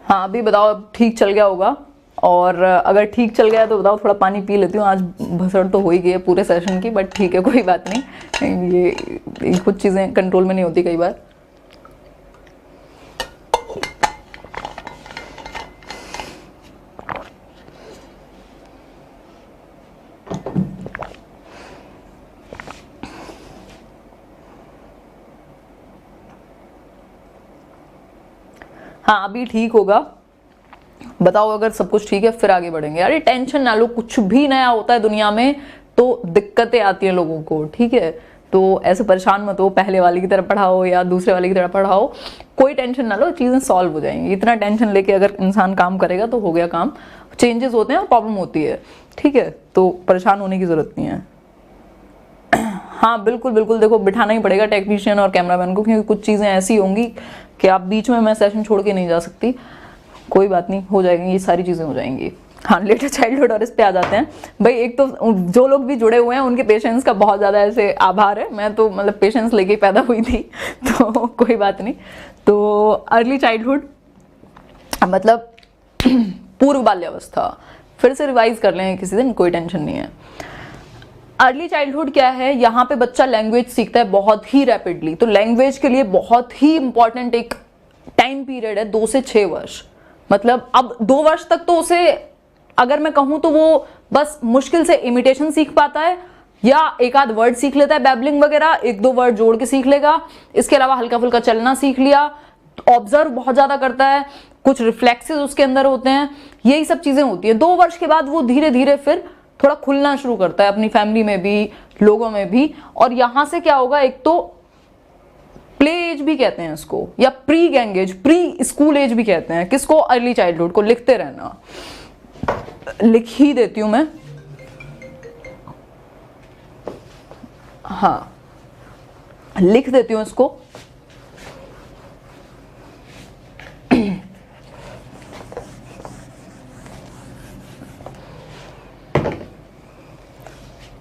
हाँ अभी बताओ, अब ठीक चल गया होगा। और अगर ठीक चल गया तो बताओ, थोड़ा पानी पी लेती हूँ। आज भसड़ तो हो ही गई है पूरे सेशन की, बट ठीक है, कोई बात नहीं। ये कुछ चीज़ें कंट्रोल में नहीं होती कई बार। हाँ अभी ठीक होगा। बताओ अगर सब कुछ ठीक है फिर आगे बढ़ेंगे। अरे टेंशन ना लो, कुछ भी नया होता है दुनिया में तो दिक्कतें आती हैं लोगों को, ठीक है। तो ऐसे परेशान मत हो, पहले वाले की तरह पढ़ाओ या दूसरे वाले की तरह पढ़ाओ, कोई टेंशन ना लो, चीज़ें सॉल्व हो जाएंगी। इतना टेंशन लेके अगर इंसान काम करेगा तो हो गया काम। चेंजेस होते हैं और प्रॉब्लम होती है, ठीक है, तो परेशान होने की ज़रूरत नहीं है। हाँ बिल्कुल बिल्कुल, देखो बिठाना ही पड़ेगा टेक्नीशियन और कैमरामैन को, क्योंकि कुछ चीज़ें ऐसी होंगी कि आप बीच में मैं सेशन छोड़ के नहीं जा सकती। कोई बात नहीं, हो जाएंगी, ये सारी चीज़ें हो जाएंगी। हाँ लेटर चाइल्डहुड और इस पे आ जाते हैं भाई। एक तो जो लोग भी जुड़े हुए हैं उनके पेशेंस का बहुत ज़्यादा ऐसे आभार है। मैं तो मतलब पेशेंस लेके ही पैदा हुई थी तो कोई बात नहीं। तो अर्ली चाइल्डहुड मतलब पूर्व बाल्यावस्था, फिर से रिवाइज कर लें किसी दिन, कोई टेंशन नहीं है। अर्ली चाइल्डहुड क्या है, यहाँ पे बच्चा लैंग्वेज सीखता है बहुत ही रैपिडली। तो लैंग्वेज के लिए बहुत ही इंपॉर्टेंट एक टाइम पीरियड है 2 से 6 वर्ष। मतलब अब 2 वर्ष तक तो उसे अगर मैं कहूँ तो वो बस मुश्किल से इमिटेशन सीख पाता है या एक आध वर्ड सीख लेता है, बैबलिंग वगैरह 1-2 वर्ड जोड़ के सीख लेगा। इसके अलावा हल्का फुल्का चलना सीख लिया। ऑब्जर्व बहुत ज़्यादा करता है, कुछ रिफ्लेक्सेस उसके अंदर होते हैं, यही सब चीज़ें होती हैं। 2 वर्ष के बाद वो धीरे धीरे फिर थोड़ा खुलना शुरू करता है अपनी फैमिली में भी, लोगों में भी। और यहाँ से क्या होगा, एक तो प्ले एज भी कहते हैं इसको, या pre gang age, pre school age भी कहते हैं किसको, अर्ली चाइल्डहुड को। लिखते रहना, लिख ही देती हूं मैं। हाँ लिख देती हूं इसको।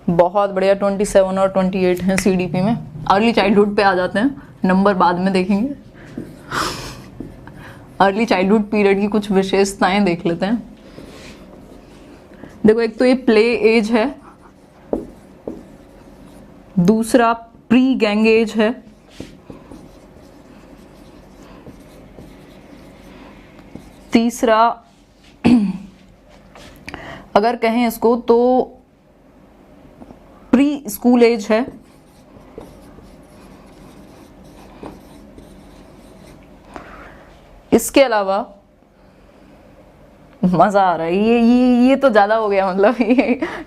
बहुत बढ़िया, 27 और 28 हैं CDP में। अर्ली चाइल्डहुड पे आ जाते हैं, नंबर बाद में देखेंगे। अर्ली चाइल्डहुड पीरियड की कुछ विशेषताएं देख लेते हैं। देखो एक तो ये प्ले एज है, दूसरा प्री गैंग एज है, तीसरा अगर कहें इसको तो प्री स्कूल एज है, इसके अलावा मजा आ रहा है, ये तो ज्यादा हो गया, मतलब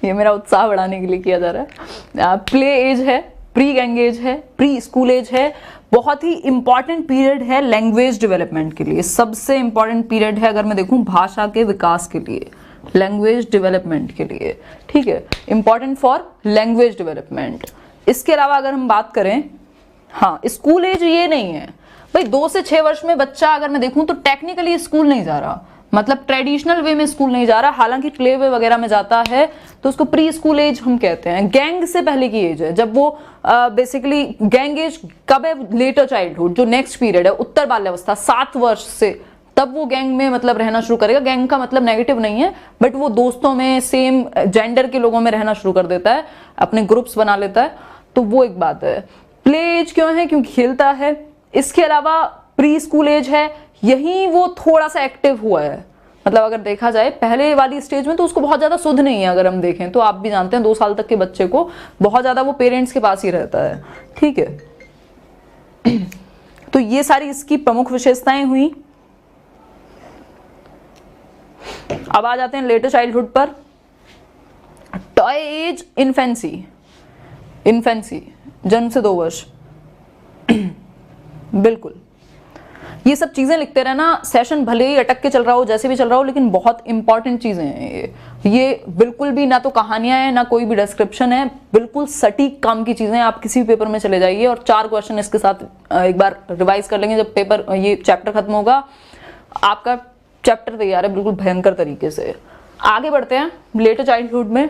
ये मेरा उत्साह बढ़ाने के लिए किया जा रहा है। प्ले एज है, प्री गैंग एज है, प्री स्कूल एज है। बहुत ही इंपॉर्टेंट पीरियड है लैंग्वेज डेवलपमेंट के लिए, सबसे इंपॉर्टेंट पीरियड है अगर मैं देखूं भाषा के विकास के लिए, लैंग्वेज डेवलपमेंट के लिए, ठीक है, इंपॉर्टेंट फॉर लैंग्वेज डेवलपमेंट। इसके अलावा अगर हम बात करें, हाँ स्कूल एज ये नहीं है भाई। 2 से 6 वर्ष में बच्चा अगर मैं देखूं तो टेक्निकली स्कूल नहीं जा रहा, मतलब ट्रेडिशनल वे में स्कूल नहीं जा रहा, हालांकि प्ले वे वगैरह में जाता है, तो उसको प्री स्कूल एज हम कहते हैं। गैंग से पहले की एज है, जब वो बेसिकली गैंग एज कब है, लेटर चाइल्डहुड, जो नेक्स्ट पीरियड है उत्तर बाल्यावस्था 7 वर्ष से, तब वो गैंग में मतलब रहना शुरू करेगा। गैंग का मतलब नेगेटिव नहीं है, बट वो दोस्तों में सेम जेंडर के लोगों में रहना शुरू कर देता है, अपने ग्रुप्स बना लेता है, तो वो एक बात है। प्ले एज क्यों है, क्योंकि खेलता है। इसके अलावा प्री स्कूल एज है, यही वो थोड़ा सा एक्टिव हुआ है, मतलब अगर देखा जाए पहले वाली स्टेज में तो उसको बहुत ज्यादा सुध नहीं है। अगर हम देखें तो आप भी जानते हैं 2 साल तक के बच्चे को बहुत ज्यादा वो पेरेंट्स के पास ही रहता है, ठीक है। तो ये सारी इसकी प्रमुख विशेषताएं हुई। अब आ जाते हैं लेटर चाइल्डहुड पर। टॉय एज इन्फेंसी, इन्फेंसी जन्म से 2 वर्ष बिल्कुल ये सब चीजें लिखते रहना। सेशन भले ही अटक के चल रहा हो, जैसे भी चल रहा हो, लेकिन बहुत इंपॉर्टेंट चीजें हैं ये बिल्कुल भी ना तो कहानियां हैं ना कोई भी डिस्क्रिप्शन है, बिल्कुल सटीक काम की चीजें। आप किसी भी पेपर में चले जाइए और 4 क्वेश्चन इसके साथ एक बार रिवाइज कर लेंगे जब पेपर ये चैप्टर खत्म होगा, आपका चैप्टर तैयार है बिल्कुल भयंकर तरीके से। आगे बढ़ते हैं लेटर चाइल्डहुड में।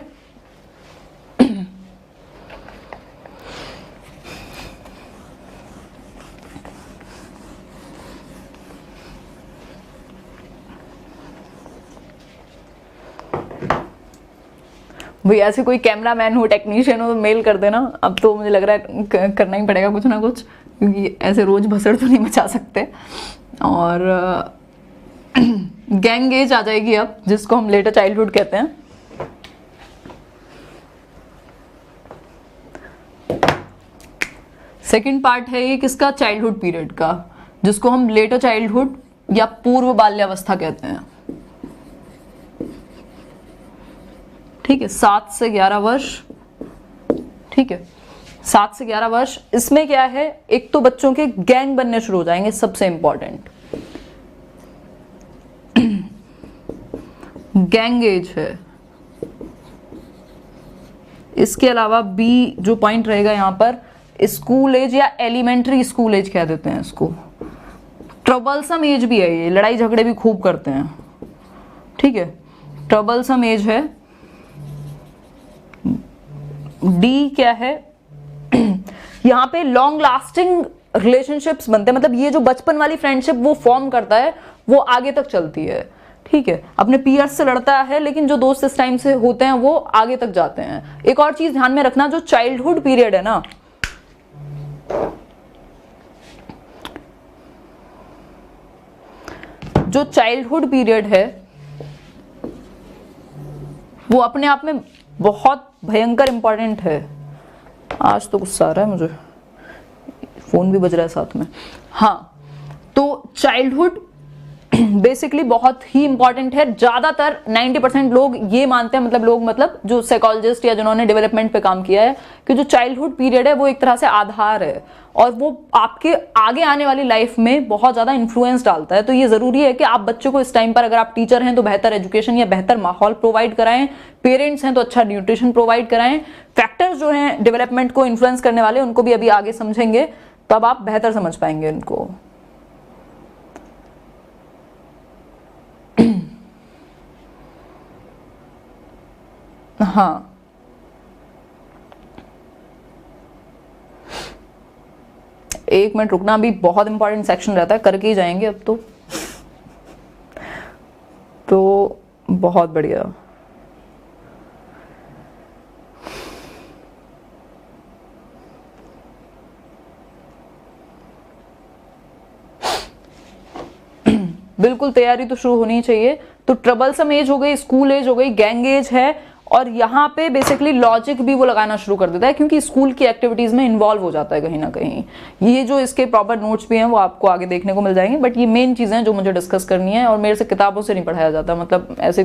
भाई ऐसे कोई कैमरामैन हो, टेक्नीशियन हो तो मेल कर देना। अब तो मुझे लग रहा है करना ही पड़ेगा कुछ ना कुछ, क्योंकि ऐसे रोज भसड़ तो नहीं मचा सकते। और गैंग एज आ जाएगी अब, जिसको हम लेटर चाइल्डहुड कहते हैं। सेकंड पार्ट है ये किसका, चाइल्डहुड पीरियड का, जिसको हम लेटर चाइल्डहुड या पूर्व बाल्यावस्था कहते हैं। ठीक है, 7 से 11 वर्ष। ठीक है, 7 से 11 वर्ष। इसमें क्या है, एक तो बच्चों के गैंग बनने शुरू हो जाएंगे, सबसे इंपॉर्टेंट गैंग एज है। इसके अलावा बी जो पॉइंट रहेगा यहां पर, स्कूल एज या एलिमेंट्री स्कूल एज कह देते हैं इसको। ट्रबलसम एज भी है ये, लड़ाई झगड़े भी खूब करते हैं। ठीक है, ट्रबलसम एज है। डी क्या है यहाँ पे लॉन्ग लास्टिंग रिलेशनशिप्स बनते हैं, मतलब ये जो बचपन वाली फ्रेंडशिप वो फॉर्म करता है वो आगे तक चलती है। ठीक है, अपने पीयर्स से लड़ता है लेकिन जो दोस्त इस टाइम से होते हैं वो आगे तक जाते हैं। एक और चीज ध्यान में रखना, जो चाइल्डहुड पीरियड है ना, जो चाइल्डहुड पीरियड है वो अपने आप में बहुत भयंकर इंपॉर्टेंट है। आज तो गुस्सा आ रहा है मुझे, फोन भी बज रहा है साथ में। हाँ, तो चाइल्डहुड बेसिकली बहुत ही इंपॉर्टेंट है। ज्यादातर 90% लोग ये मानते हैं, मतलब जो साइकोलॉजिस्ट या जिन्होंने डेवलपमेंट पे काम किया है, कि जो चाइल्डहुड पीरियड है वो एक तरह से आधार है और वो आपके आगे आने वाली लाइफ में बहुत ज्यादा इन्फ्लुएंस डालता है। तो ये जरूरी है कि आप बच्चों को इस टाइम पर, अगर आप टीचर हैं तो बेहतर एजुकेशन या बेहतर माहौल प्रोवाइड कराएं, पेरेंट्स हैं तो अच्छा न्यूट्रिशन प्रोवाइड कराएं। फैक्टर्स जो हैं डेवलपमेंट को इन्फ्लुएंस करने वाले, उनको भी अभी आगे समझेंगे, तब आप बेहतर समझ पाएंगे उनको। हाँ, एक मिनट रुकना, अभी बहुत इंपॉर्टेंट सेक्शन रहता है, करके ही जाएंगे अब तो बहुत बढ़िया। बिल्कुल तैयारी तो शुरू होनी चाहिए। तो ट्रबलसम एज हो गई, स्कूल एज हो गई, गैंग एज है, और यहाँ पे बेसिकली लॉजिक भी वो लगाना शुरू कर देता है क्योंकि स्कूल की एक्टिविटीज में इन्वॉल्व हो जाता है कहीं ना कहीं। ये जो इसके प्रॉपर नोट्स भी हैं वो आपको आगे देखने को मिल जाएंगे, बट ये मेन चीजें हैं जो मुझे डिस्कस करनी है और मेरे से किताबों से नहीं पढ़ाया जाता, मतलब ऐसे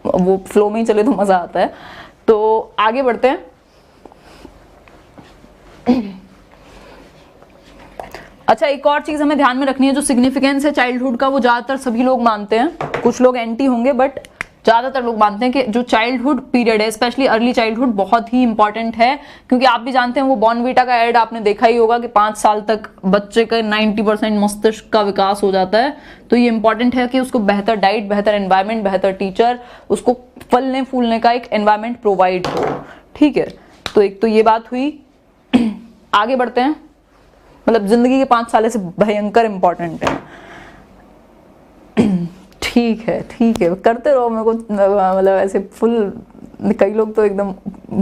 वो फ्लो में ही चले तो मजा आता है। तो आगे बढ़ते हैं। अच्छा, एक और चीज हमें ध्यान में रखनी है, जो सिग्निफिकेंस है चाइल्डहुड का वो ज्यादातर सभी लोग मानते हैं, कुछ लोग एंटी होंगे बट ज्यादातर लोग मानते हैं कि जो चाइल्डहुड पीरियड है, स्पेशली अर्ली चाइल्डहुड, बहुत ही इंपॉर्टेंट है। क्योंकि आप भी जानते हैं वो बॉर्नवीटा का एड आपने देखा ही होगा कि 5 साल तक बच्चे का 90% मस्तिष्क का विकास हो जाता है। तो ये इंपॉर्टेंट है कि उसको बेहतर डाइट, बेहतर एनवायरमेंट, बेहतर टीचर, उसको फलने फूलने का एक एनवायरमेंट प्रोवाइड हो। ठीक है, तो एक तो ये बात हुई। आगे बढ़ते हैं, मतलब जिंदगी के 5 साल से भयंकर इंपॉर्टेंट है। ठीक है करते रहो, मेरे को मतलब ऐसे फुल कई लोग तो एकदम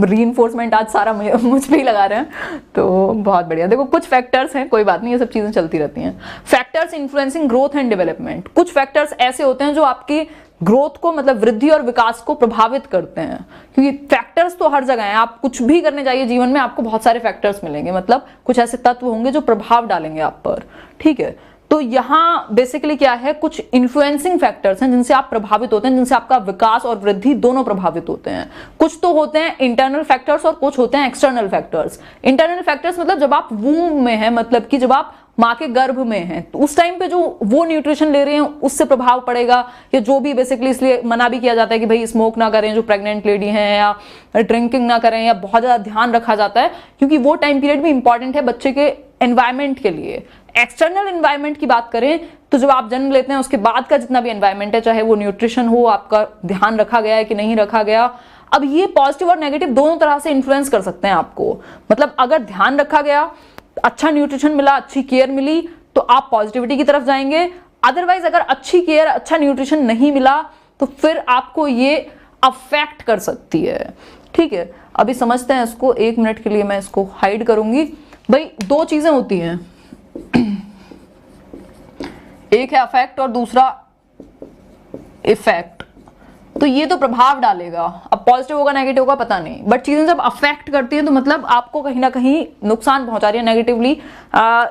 रीइंफोर्समेंट आज सारा मुझ पे ही लगा रहे हैं, तो बहुत बढ़िया। देखो कुछ फैक्टर्स हैं, कोई बात नहीं, ये सब चीजें चलती रहती हैं। Factors influencing growth and development, कुछ फैक्टर्स ऐसे होते हैं जो आपकी ग्रोथ को मतलब वृद्धि और विकास को प्रभावित करते हैं, क्योंकि फैक्टर्स तो हर जगह हैं। आप कुछ भी करने जाइए जीवन में, आपको बहुत सारे फैक्टर्स मिलेंगे, मतलब कुछ ऐसे तत्व होंगे जो प्रभाव डालेंगे आप पर, ठीक है। तो यहाँ बेसिकली क्या है, कुछ इन्फ्लुएंसिंग फैक्टर्स हैं जिनसे आप प्रभावित होते हैं, जिनसे आपका विकास और वृद्धि दोनों प्रभावित होते हैं। कुछ तो होते हैं इंटरनल फैक्टर्स और कुछ होते हैं एक्सटर्नल फैक्टर्स। इंटरनल फैक्टर्स मतलब जब आप वूम में हैं, मतलब कि जब आप माँ के गर्भ में हैं, तो उस टाइम पे जो वो न्यूट्रिशन ले रहे हैं उससे प्रभाव पड़ेगा, या जो भी बेसिकली इसलिए मना भी किया जाता है कि भाई स्मोक ना करें जो प्रेग्नेंट लेडी हैं, या ड्रिंकिंग ना करें, या बहुत ज्यादा ध्यान रखा जाता है, क्योंकि वो टाइम पीरियड भी इंपॉर्टेंट है बच्चे के एनवायरमेंट के लिए। एक्सटर्नल एनवायरमेंट की बात करें तो जब आप जन्म लेते हैं उसके बाद का जितना भी एनवायरमेंट है, चाहे वो न्यूट्रिशन हो, आपका ध्यान रखा गया है कि नहीं रखा गया, अब ये पॉजिटिव और नेगेटिव दोनों तरह से इन्फ्लुएंस कर सकते हैं आपको। मतलब अगर ध्यान रखा गया, अच्छा न्यूट्रिशन मिला, अच्छी केयर मिली, तो आप पॉजिटिविटी की तरफ जाएंगे। अदरवाइज अगर अच्छी केयर, अच्छा न्यूट्रिशन नहीं मिला तो फिर आपको ये अफेक्ट कर सकती है, ठीक है। अभी समझते हैं इसको, 1 मिनट के लिए मैं इसको हाइड करूंगी। भाई दो चीजें होती हैं, एक है अफेक्ट और दूसरा इफेक्ट। तो ये तो प्रभाव डालेगा, अब पॉजिटिव होगा नेगेटिव होगा पता नहीं, बट चीजें जब अफेक्ट करती हैं तो मतलब आपको कहीं ना कहीं नुकसान पहुंचा रही है, नेगेटिवली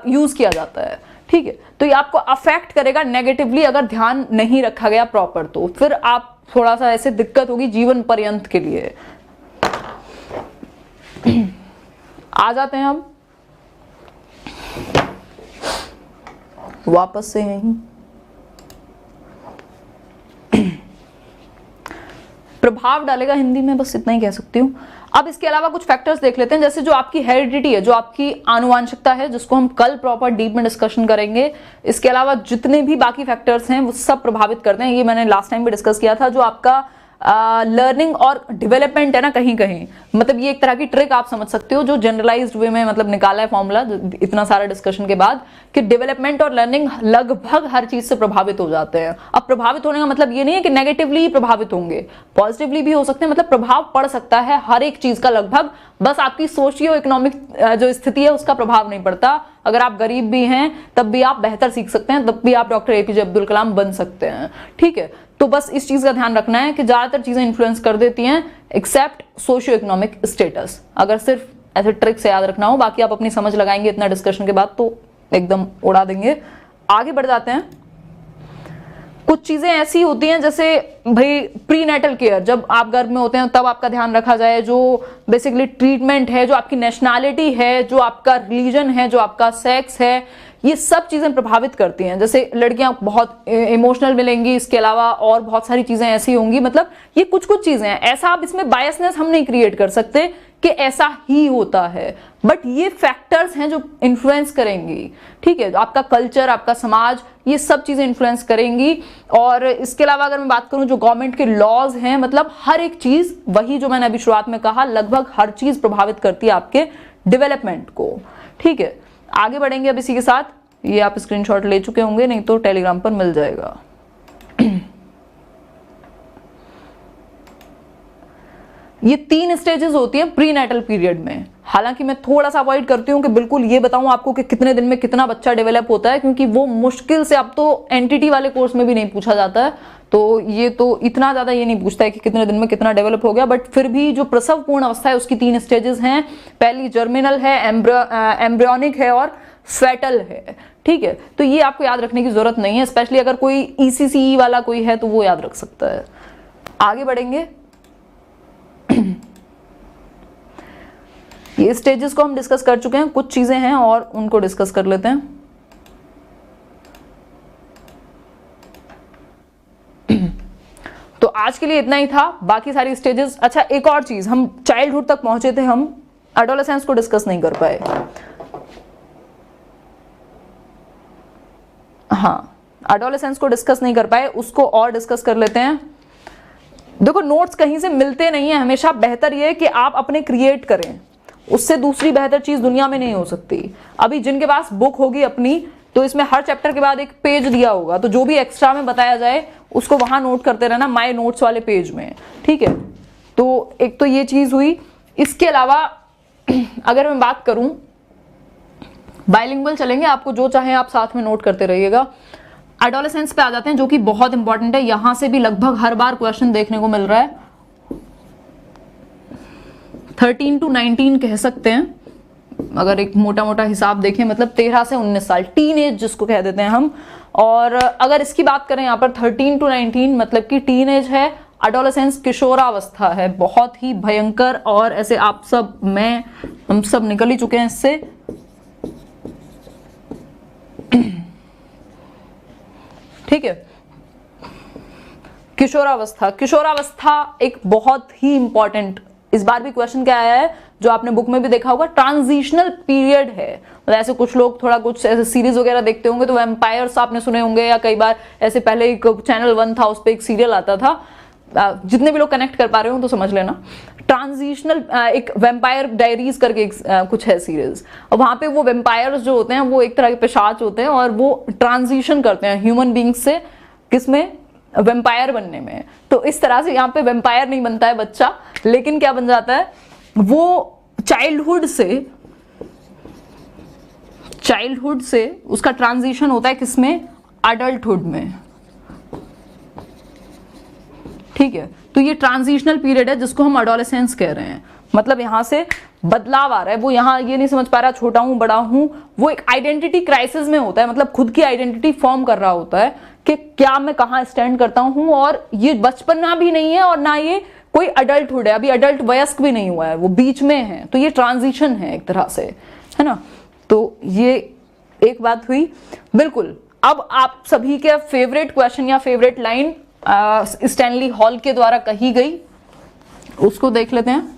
यूज किया जाता है, ठीक है। तो ये आपको अफेक्ट करेगा नेगेटिवली अगर ध्यान नहीं रखा गया प्रॉपर, तो फिर आप थोड़ा सा ऐसे दिक्कत होगी जीवन पर्यंत के लिए। आ जाते हैं हम वापस से यहीं, प्रभाव डालेगा हिंदी में, बस इतना ही कह सकती हूं। अब इसके अलावा कुछ फैक्टर्स देख लेते हैं, जैसे जो आपकी हेरिडिटी है, जो आपकी आनुवंशिकता है, जिसको हम कल प्रॉपर डीप में डिस्कशन करेंगे। इसके अलावा जितने भी बाकी फैक्टर्स हैं वो सब प्रभावित करते हैं, ये मैंने लास्ट टाइम भी डिस्कस किया था। जो आपका लर्निंग और डेवलपमेंट है ना, कहीं कहीं मतलब ये एक तरह की ट्रिक आप समझ सकते हो, जो जनरलाइज्ड वे में मतलब निकाला है फॉर्मूला इतना सारा डिस्कशन के बाद, कि डेवलपमेंट और लर्निंग लगभग हर चीज से प्रभावित हो जाते हैं। अब प्रभावित होने का मतलब ये नहीं है कि नेगेटिवली प्रभावित होंगे, पॉजिटिवली भी हो सकते हैं, मतलब प्रभाव पड़ सकता है हर एक चीज का लगभग, बस आपकी सोशियो इकोनॉमिक जो स्थिति है उसका प्रभाव नहीं पड़ता। अगर आप गरीब भी हैं तब भी आप बेहतर सीख सकते हैं, तब भी आप डॉक्टर एपीजे अब्दुल कलाम बन सकते हैं, ठीक है। तो बस इस चीज का ध्यान रखना है कि ज्यादातर चीजें इन्फ्लुएंस कर देती हैं एक्सेप्ट सोशियो इकोनॉमिक स्टेटस। अगर सिर्फ ऐसे ट्रिक से याद रखना हो, बाकी आप अपनी समझ लगाएंगे इतना डिस्कशन के बाद तो एकदम उड़ा देंगे। आगे बढ़ जाते हैं। कुछ चीजें ऐसी होती हैं जैसे भाई प्रीनेटल केयर, जब आप गर्भ में होते हैं तब आपका ध्यान रखा जाए। जो बेसिकली ट्रीटमेंट है, जो आपकी नेशनैलिटी है, जो आपका रिलीजन है, जो आपका सेक्स है, ये सब चीजें प्रभावित करती हैं। जैसे लड़कियां बहुत इमोशनल मिलेंगी, इसके अलावा और बहुत सारी चीजें ऐसी होंगी, मतलब ये कुछ कुछ चीजें हैं। ऐसा आप इसमें बायसनेस हम नहीं क्रिएट कर सकते कि ऐसा ही होता है, बट ये फैक्टर्स हैं जो इन्फ्लुएंस करेंगी, ठीक है। आपका कल्चर, आपका समाज, ये सब चीजें इन्फ्लुएंस करेंगी। और इसके अलावा अगर मैं बात करूं जो गवर्नमेंट के लॉज हैं, मतलब हर एक चीज, वही जो मैंने अभी शुरुआत में कहा, लगभग हर चीज प्रभावित करती है आपके डेवलपमेंट को, ठीक है। आगे बढ़ेंगे अब इसी के साथ। ये आप स्क्रीनशॉट ले चुके होंगे, नहीं तो टेलीग्राम पर मिल जाएगा। ये 3 स्टेजेस होती हैं प्रीनेटल पीरियड में। हालांकि मैं थोड़ा सा अवॉइड करती हूँ कि बिल्कुल ये बताऊं आपको कि कितने दिन में कितना बच्चा डेवलप होता है, क्योंकि वो मुश्किल से, अब तो एनटीटी वाले कोर्स में भी नहीं पूछा जाता है, तो ये तो इतना ज्यादा ये नहीं पूछता है कि कितने दिन में कितना डेवलप हो गया। बट फिर भी जो प्रसव पूर्ण अवस्था है उसकी 3 स्टेजेस हैं। पहली जर्मिनल है, एम्ब्रियोनिक है और फेटल है, ठीक है। तो ये आपको याद रखने की जरूरत नहीं है, स्पेशली अगर कोई ईसीसी वाला कोई है तो वो याद रख सकता है। आगे बढ़ेंगे। ये स्टेजेस को हम डिस्कस कर चुके हैं, कुछ चीजें हैं और उनको डिस्कस कर लेते हैं। तो आज के लिए इतना ही था, बाकी सारी स्टेजेस। अच्छा, एक और चीज, हम चाइल्डहुड तक पहुंचे थे, हम एडोलेसेंस को डिस्कस नहीं कर पाए। हाँ, एडोलेसेंस को डिस्कस नहीं कर पाए, उसको और डिस्कस कर लेते हैं। देखो, नोट्स कहीं से मिलते नहीं है, हमेशा बेहतर ये है कि आप अपने क्रिएट करें, उससे दूसरी बेहतर चीज दुनिया में नहीं हो सकती। अभी जिनके पास बुक होगी अपनी, तो इसमें हर चैप्टर के बाद एक पेज दिया होगा, तो जो भी एक्स्ट्रा में बताया जाए उसको वहां नोट करते रहना, माय नोट्स वाले पेज में, ठीक है। तो एक तो ये चीज हुई। इसके अलावा अगर मैं बात करूं, बाइलिंगुअल चलेंगे, आपको जो चाहे आप साथ में नोट करते रहिएगा। एडोलेसेंस पे आ जाते हैं, जो कि बहुत इंपॉर्टेंट है। यहां से भी लगभग हर बार क्वेश्चन देखने को मिल रहा है। 13 to 19 कह सकते हैं, अगर एक मोटा मोटा हिसाब देखें, मतलब 13 से 19 साल, टीन एज जिसको कह देते हैं हम। और अगर इसकी बात करें यहाँ पर 13 to 19, मतलब कि टीन एज है, एडोलेसेंस किशोरावस्था है, बहुत ही भयंकर। और ऐसे आप सब, मैं, हम सब निकल ही चुके हैं इससे। ठीक है, किशोरावस्था, किशोरावस्था एक बहुत ही इंपॉर्टेंट, इस बार भी क्वेश्चन क्या आया है जो आपने बुक में भी देखा होगा, ट्रांजिशनल पीरियड है। मतलब ऐसे कुछ लोग थोड़ा कुछ ऐसे सीरीज वगैरह देखते होंगे तो वैम्पायर्स आपने सुने होंगे, या कई बार ऐसे पहले एक चैनल 1 था, उस पर एक सीरियल आता था। जितने भी लोग कनेक्ट कर पा रहे हो तो समझ लेना। ट्रांजिशनल, एक वैम्पायर डायरीज करके कुछ है सीरीज, और वहां पे वो वैम्पायर्स जो होते हैं वो एक तरह के पिशाच होते हैं, और वो ट्रांजिशन करते हैं ह्यूमन बींग से, किसमें, वैम्पायर बनने में। तो इस तरह से यहाँ पे वैम्पायर नहीं बनता है बच्चा, लेकिन क्या बन जाता है, वो चाइल्डहुड से उसका ट्रांजिशन होता है किसमें, एडल्टहुड में। ठीक है, तो ये ट्रांजिशनल पीरियड है जिसको हम एडोलेसेंस कह रहे हैं। मतलब यहां से बदलाव आ रहा है, वो यहाँ ये नहीं समझ पा रहा छोटा हूं बड़ा हूं, वो एक आइडेंटिटी क्राइसिस में होता है, मतलब खुद की आइडेंटिटी फॉर्म कर रहा होता है कि क्या मैं कहाँ स्टैंड करता हूं। और ये बचपना भी नहीं है और ना ये कोई अडल्टहुड है, अभी अडल्ट वयस्क भी नहीं हुआ है, वो बीच में है। तो ये ट्रांजिशन है एक तरह से, है ना। तो ये एक बात हुई। बिल्कुल, अब आप सभी के फेवरेट क्वेश्चन या फेवरेट लाइन स्टैनली हॉल के द्वारा कही गई, उसको देख लेते हैं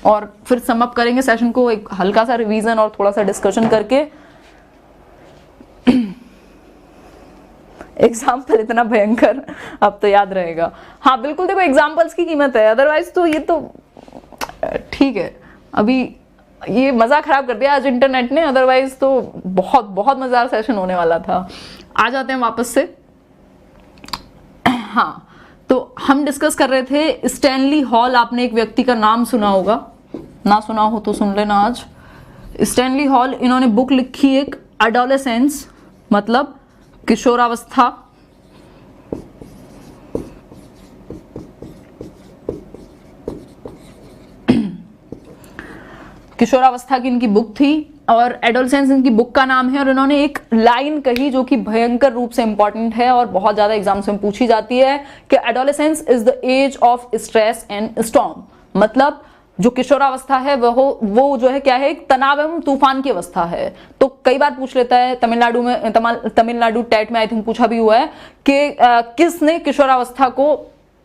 और फिर सम अप करेंगे सेशन को, एक हल्का सा रिवीजन और थोड़ा सा डिस्कशन करके। एग्जाम्पल इतना भयंकर, अब तो याद रहेगा। हाँ बिल्कुल, देखो एग्जाम्पल्स की कीमत है, अदरवाइज तो ये तो ठीक है। अभी ये मजा खराब कर दिया आज इंटरनेट ने, अदरवाइज तो बहुत बहुत मजेदार सेशन होने वाला था। आ जाते हैं वापस से। हाँ, तो हम डिस्कस कर रहे थे स्टैनली हॉल। आपने एक व्यक्ति का नाम सुना होगा, ना सुना हो तो सुन लेना आज। स्टैनली हॉल, इन्होंने बुक लिखी एक, एडोलेसेंस, मतलब किशोरावस्था। किशोरावस्था की इनकी बुक थी और एडोलेसेंस इनकी बुक का नाम है। और इन्होंने एक लाइन कही जो कि भयंकर रूप से इंपॉर्टेंट है और बहुत ज्यादा एग्जाम्स में पूछी जाती है कि adolescence is the age of stress and storm. मतलब जो किशोरावस्था है वो जो है क्या है, एक तनाव एवं तूफान की अवस्था है। तो कई बार पूछ लेता है, तमिलनाडु टेट में आई थिंक पूछा भी हुआ है कि किसने किशोरावस्था को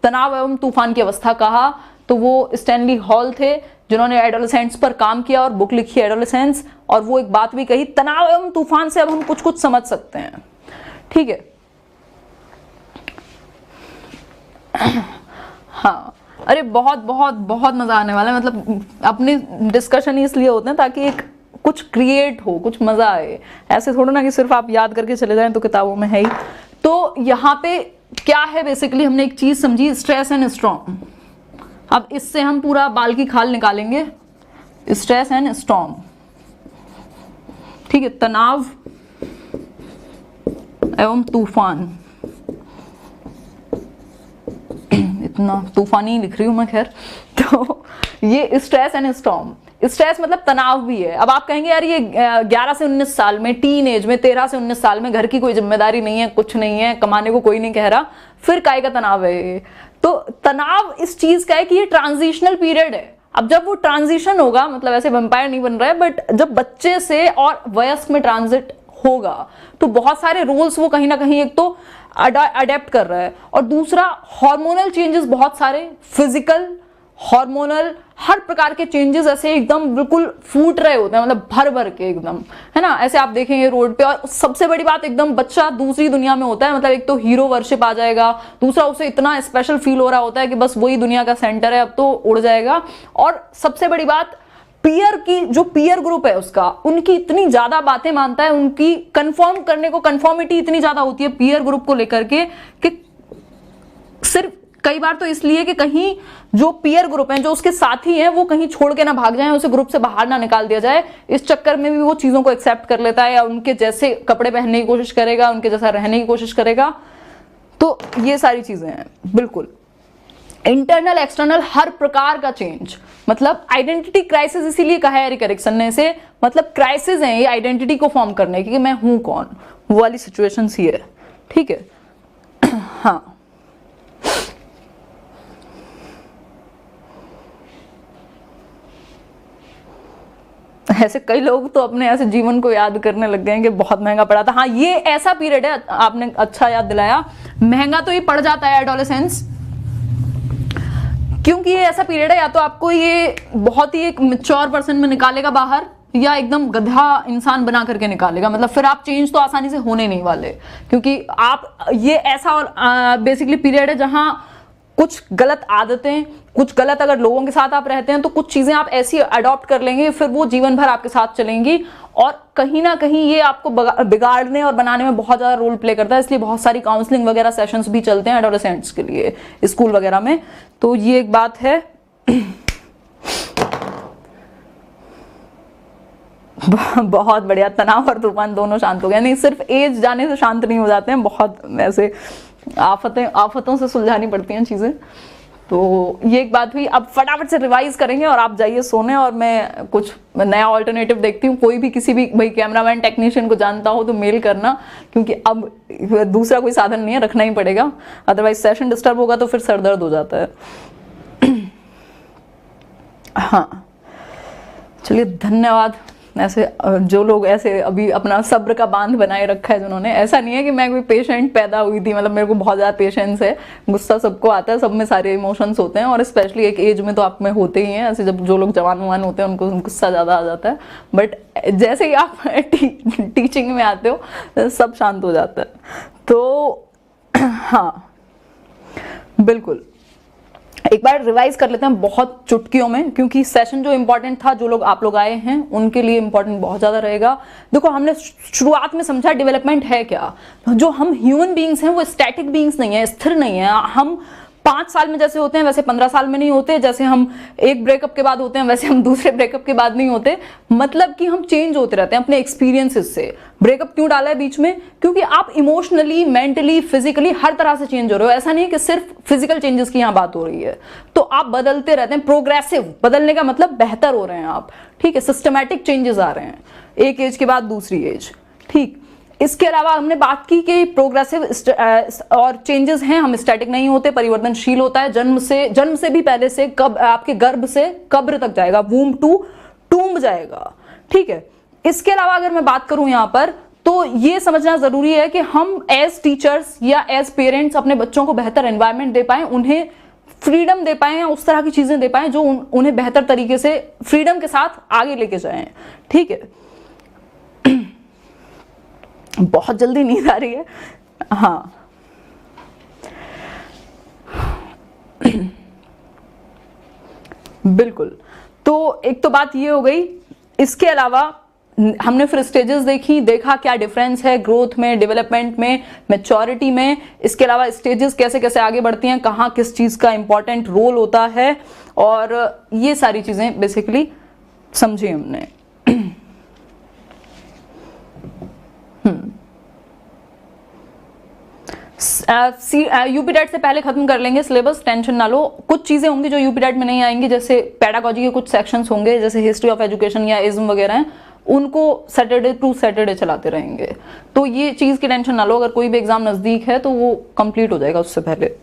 तनाव एवं तूफान की अवस्था कहा। तो वो स्टैनली हॉल थे जिन्होंने एडोलेसेंस पर काम किया और बुक लिखी एडोलेसेंस। और वो एक बात भी कही, तनाव एवं तूफान से अब हम कुछ कुछ समझ सकते हैं। ठीक है, हाँ, अरे बहुत बहुत बहुत मजा आने वाला है। मतलब अपने डिस्कशन ही इसलिए होते हैं ताकि एक कुछ क्रिएट हो, कुछ मजा आए। ऐसे थोड़ा ना कि सिर्फ आप याद करके चले जाएं, तो किताबों में है ही। तो यहाँ पे क्या है, बेसिकली हमने एक चीज समझी, स्ट्रेस एंड स्टॉर्म। अब इससे हम पूरा बाल की खाल निकालेंगे, स्ट्रेस एंड स्टॉर्म। ठीक है, तनाव एवं तूफान। इतना तूफानी लिख रही हूं मैं, खैर। तो ये स्ट्रेस एंड स्टॉर्म। स्ट्रेस मतलब तनाव भी है। अब आप कहेंगे यार ये 11 से 19 साल में, टीन एज में, 13 से 19 साल में घर की कोई जिम्मेदारी नहीं है, कुछ नहीं है, कमाने को कोई नहीं कह रहा, फिर काय का तनाव है। तो तनाव इस चीज का है कि ये ट्रांजिशनल पीरियड है। अब जब वो ट्रांजिशन होगा, मतलब ऐसे वैम्पायर नहीं बन रहा है, बट जब बच्चे से और वयस्क में ट्रांजिट होगा तो बहुत सारे रोल्स वो कहीं ना कहीं एक तो अडेप्ट कर रहा है, और दूसरा हार्मोनल चेंजेस, बहुत सारे फिजिकल, हार्मोनल, हर प्रकार के चेंजेस ऐसे एकदम बिल्कुल फूट रहे होते हैं, मतलब भर भर के एकदम, है ना। ऐसे आप देखेंगे रोड पे, और सबसे बड़ी बात, एकदम बच्चा दूसरी दुनिया में होता है। मतलब एक तो हीरो वर्शिप आ जाएगा, दूसरा उसे इतना स्पेशल फील हो रहा होता है कि बस वही दुनिया का सेंटर है, अब तो उड़ जाएगा। और सबसे बड़ी बात, पीयर की जो पीयर ग्रुप है उसका, उनकी इतनी ज्यादा बातें मानता है, उनकी कंफर्म करने को कंफर्मिटी इतनी ज्यादा होती है पीयर ग्रुप को लेकर के कि सिर्फ कई बार तो इसलिए कि कहीं जो पीयर ग्रुप हैं, जो उसके साथी हैं, वो कहीं छोड़ के ना भाग जाएं, उसे ग्रुप से बाहर ना निकाल दिया जाए। इस चक्कर में भी वो चीजों को एक्सेप्ट कर लेता है या उनके जैसे कपड़े पहनने की कोशिश करेगा, उनके जैसा रहने की कोशिश करेगा। तो ये सारी चीजें हैं। बिल्कुल इंटरनल एक्सटर्नल हर प्रकार का चेंज, मतलब आइडेंटिटी क्राइसिस इसीलिए कहा है एरिक एरिक्सन ने इसे, मतलब क्राइसिस है ये आइडेंटिटी को फॉर्म करने की कि मैं हूं कौन, वो वाली सिचुएशन ही है। ठीक है। हाँ, ऐसे कई लोग तो अपने ऐसे जीवन को याद करने लग गए हैं कि बहुत महंगा पड़ा था। हाँ, ये ऐसा पीरियड है, आपने अच्छा याद दिलाया, महंगा तो ये पड़ जाता है एडोलेसेंस, क्योंकि ये ऐसा पीरियड है या तो आपको ये बहुत ही एक मैच्योर पर्सन में निकालेगा बाहर, या एकदम गधा इंसान बना करके निकालेगा। मतलब फिर आप चेंज तो आसानी से होने नहीं वाले, क्योंकि आप ये ऐसा और बेसिकली पीरियड है जहां कुछ गलत आदतें, कुछ गलत अगर लोगों के साथ आप रहते हैं तो कुछ चीजें आप ऐसी अडॉप्ट कर लेंगे, फिर वो जीवन भर आपके साथ चलेंगी, और कहीं ना कहीं ये आपको बिगाड़ने और बनाने में बहुत ज्यादा रोल प्ले करता है। इसलिए बहुत सारी काउंसलिंग वगैरह सेशंस भी चलते हैं एडोलेसेंट्स के लिए स्कूल वगैरह में। तो ये एक बात है। बहुत बढ़िया, तनाव और तूफान दोनों शांत हो गए। नहीं, सिर्फ एज जाने से शांत नहीं हो जाते हैं, बहुत ऐसे आफतों से सुलझानी पड़ती हैं चीजें। तो ये एक बात हुई। अब फटाफट से रिवाइज करेंगे और आप जाइए सोने, और मैं कुछ नया ऑल्टरनेटिव देखती हूँ। कोई भी किसी भी भाई कैमरामैन टेक्नीशियन को जानता हो तो मेल करना, क्योंकि अब दूसरा कोई साधन नहीं है, रखना ही पड़ेगा, अदरवाइज सेशन डिस्टर्ब होगा तो फिर सर दर्द हो जाता है। हाँ, चलिए, धन्यवाद। ऐसे जो लोग ऐसे अभी अपना सब्र का बांध बनाए रखा है जिन्होंने, ऐसा नहीं है कि मैं कोई पेशेंट पैदा हुई थी, मतलब मेरे को बहुत ज़्यादा पेशेंस है, गुस्सा सबको आता है, सब में सारे इमोशंस होते हैं, और स्पेशली एक एज में तो आप में होते ही हैं। ऐसे जब जो लोग जवान ववान होते हैं उनको गुस्सा ज़्यादा आ जाता है, बट जैसे ही आप टीचिंग में आते हो सब शांत हो जाता है। तो हाँ, बिल्कुल एक बार रिवाइज कर लेते हैं बहुत चुटकियों में, क्योंकि सेशन जो इंपॉर्टेंट था, जो लोग आप लोग आए हैं उनके लिए इंपॉर्टेंट बहुत ज्यादा रहेगा। देखो, हमने शुरुआत में समझा डेवलपमेंट है क्या। जो हम ह्यूमन बीइंग्स हैं वो स्टैटिक बीइंग्स नहीं है, स्थिर नहीं है। हम 5 साल में जैसे होते हैं वैसे 15 साल में नहीं होते, जैसे हम एक ब्रेकअप के बाद होते हैं वैसे हम दूसरे ब्रेकअप के बाद नहीं होते। मतलब कि हम चेंज होते रहते हैं अपने एक्सपीरियंसेस से। ब्रेकअप क्यों डाला है बीच में? क्योंकि आप इमोशनली, मेंटली, फिजिकली हर तरह से चेंज हो रहे हो। ऐसा नहीं है कि सिर्फ फिजिकल चेंजेस की यहाँ बात हो रही है। तो आप बदलते रहते हैं, प्रोग्रेसिव, बदलने का मतलब बेहतर हो रहे हैं आप, ठीक है, सिस्टमैटिक चेंजेस आ रहे हैं, एक एज के बाद दूसरी एज, ठीक। इसके अलावा हमने बात की कि प्रोग्रेसिव और चेंजेस हैं, हम स्टैटिक नहीं होते, परिवर्तनशील होता है। जन्म से भी पहले से, कब आपके गर्भ से कब्र तक जाएगा, वूम टू टूम्ब जाएगा, ठीक है। इसके अलावा अगर मैं बात करूं यहां पर, तो ये समझना जरूरी है कि हम एज टीचर्स या एज पेरेंट्स अपने बच्चों को बेहतर एनवायरनमेंट दे पाए, उन्हें फ्रीडम दे पाए, उस तरह की चीजें दे पाए जो उन्हें बेहतर तरीके से फ्रीडम के साथ आगे लेके जाएं, ठीक है। बहुत जल्दी नींद आ रही है। हाँ, बिल्कुल। तो एक तो बात ये हो गई। इसके अलावा हमने फिर स्टेजेस देखा क्या डिफरेंस है ग्रोथ में, डेवलपमेंट में, मैच्योरिटी में। इसके अलावा स्टेजेस कैसे कैसे आगे बढ़ती हैं, कहाँ किस चीज का इंपॉर्टेंट रोल होता है, और ये सारी चीजें बेसिकली समझी हमने। यूपीटेट से पहले खत्म कर लेंगे सिलेबस, टेंशन ना लो। कुछ चीजें होंगी जो यूपीटेट में नहीं आएंगी, जैसे पेडागोजी के कुछ सेक्शंस होंगे, जैसे हिस्ट्री ऑफ एजुकेशन या इज्म वगैरह हैं, उनको सैटरडे टू सैटरडे चलाते रहेंगे। तो ये चीज की टेंशन ना लो, अगर कोई भी एग्जाम नजदीक है तो वो कंप्लीट हो जाएगा उससे पहले।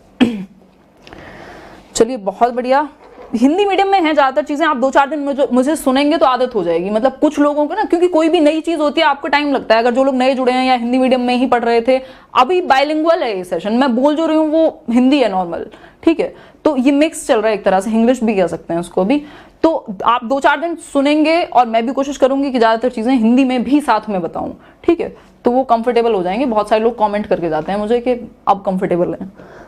चलिए, बहुत बढ़िया। हिंदी मीडियम में है ज्यादातर चीजें, आप 2-4 दिन मुझे सुनेंगे तो आदत हो जाएगी। मतलब कुछ लोगों को ना, क्योंकि कोई भी नई चीज होती है आपको टाइम लगता है। अगर जो लोग नए जुड़े हैं या हिंदी मीडियम में ही पढ़ रहे थे, अभी बाइलिंगुअल है ये सेशन, मैं बोल जो रही हूँ वो हिंदी है नॉर्मल, ठीक है। तो ये मिक्स चल रहा है, एक तरह से इंग्लिश भी कह सकते हैं उसको भी। तो आप 2-4 दिन सुनेंगे और मैं भी कोशिश करूंगी कि ज्यादातर चीजें हिंदी में भी साथ में बताऊं, ठीक है। तो वो कंफर्टेबल हो जाएंगे। बहुत सारे लोग कॉमेंट करके जाते हैं मुझे कि अब कंफर्टेबल है।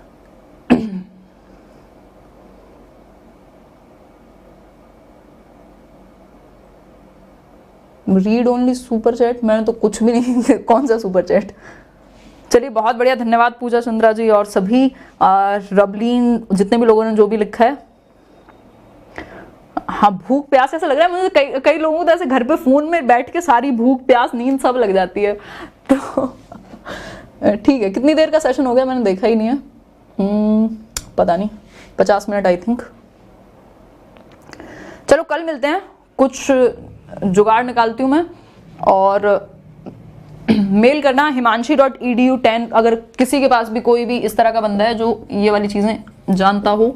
रीड ओनली सुपर चैट, मैंने तो कुछ भी नहीं कौन सा सुपर चैट? चलिए बहुत बढ़िया, धन्यवाद पूजा चंद्रा जी और सभी रबलीन, जितने भी लोगों ने जो भी लिखा है। हाँ, भूख प्यास ऐसा लग रहा है मुझे, कई लोगों को तो ऐसे घर पे फोन में बैठ के सारी भूख प्यास नींद सब लग जाती है। तो ठीक है, कितनी देर का सेशन हो गया मैंने देखा ही नहीं है। पता नहीं, 50 मिनट आई थिंक। चलो कल मिलते हैं, कुछ जुगाड़ निकालती हूँ मैं। और मेल करना himanshi.edu10, अगर किसी के पास भी कोई भी इस तरह का बंदा है जो ये वाली चीज़ें जानता हो,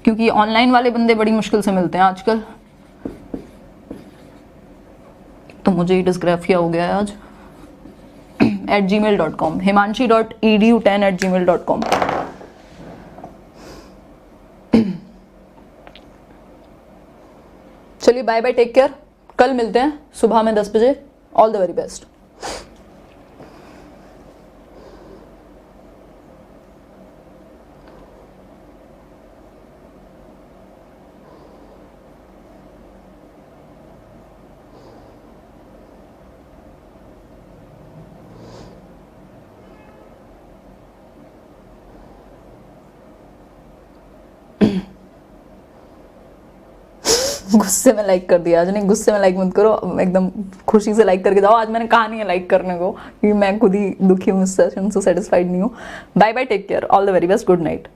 क्योंकि ऑनलाइन वाले बंदे बड़ी मुश्किल से मिलते हैं आजकल। तो मुझे ही डिस्ग्राफिया हो गया है आज। @gmail.com, himanshi.edu10 @gmail.com। चलिए बाय बाय, टेक केयर, कल मिलते हैं सुबह में 10 बजे। All the very best. गुस्से में लाइक कर दिया आज। नहीं, गुस्से में लाइक मत करो, एकदम खुशी से लाइक करके जाओ। आज मैंने कहा नहीं है लाइक करने को, क्योंकि मैं खुद ही दुखी हूँ, सेशन से सेटिस्फाइड नहीं हूँ। Bye bye, take care, all the very best, good night.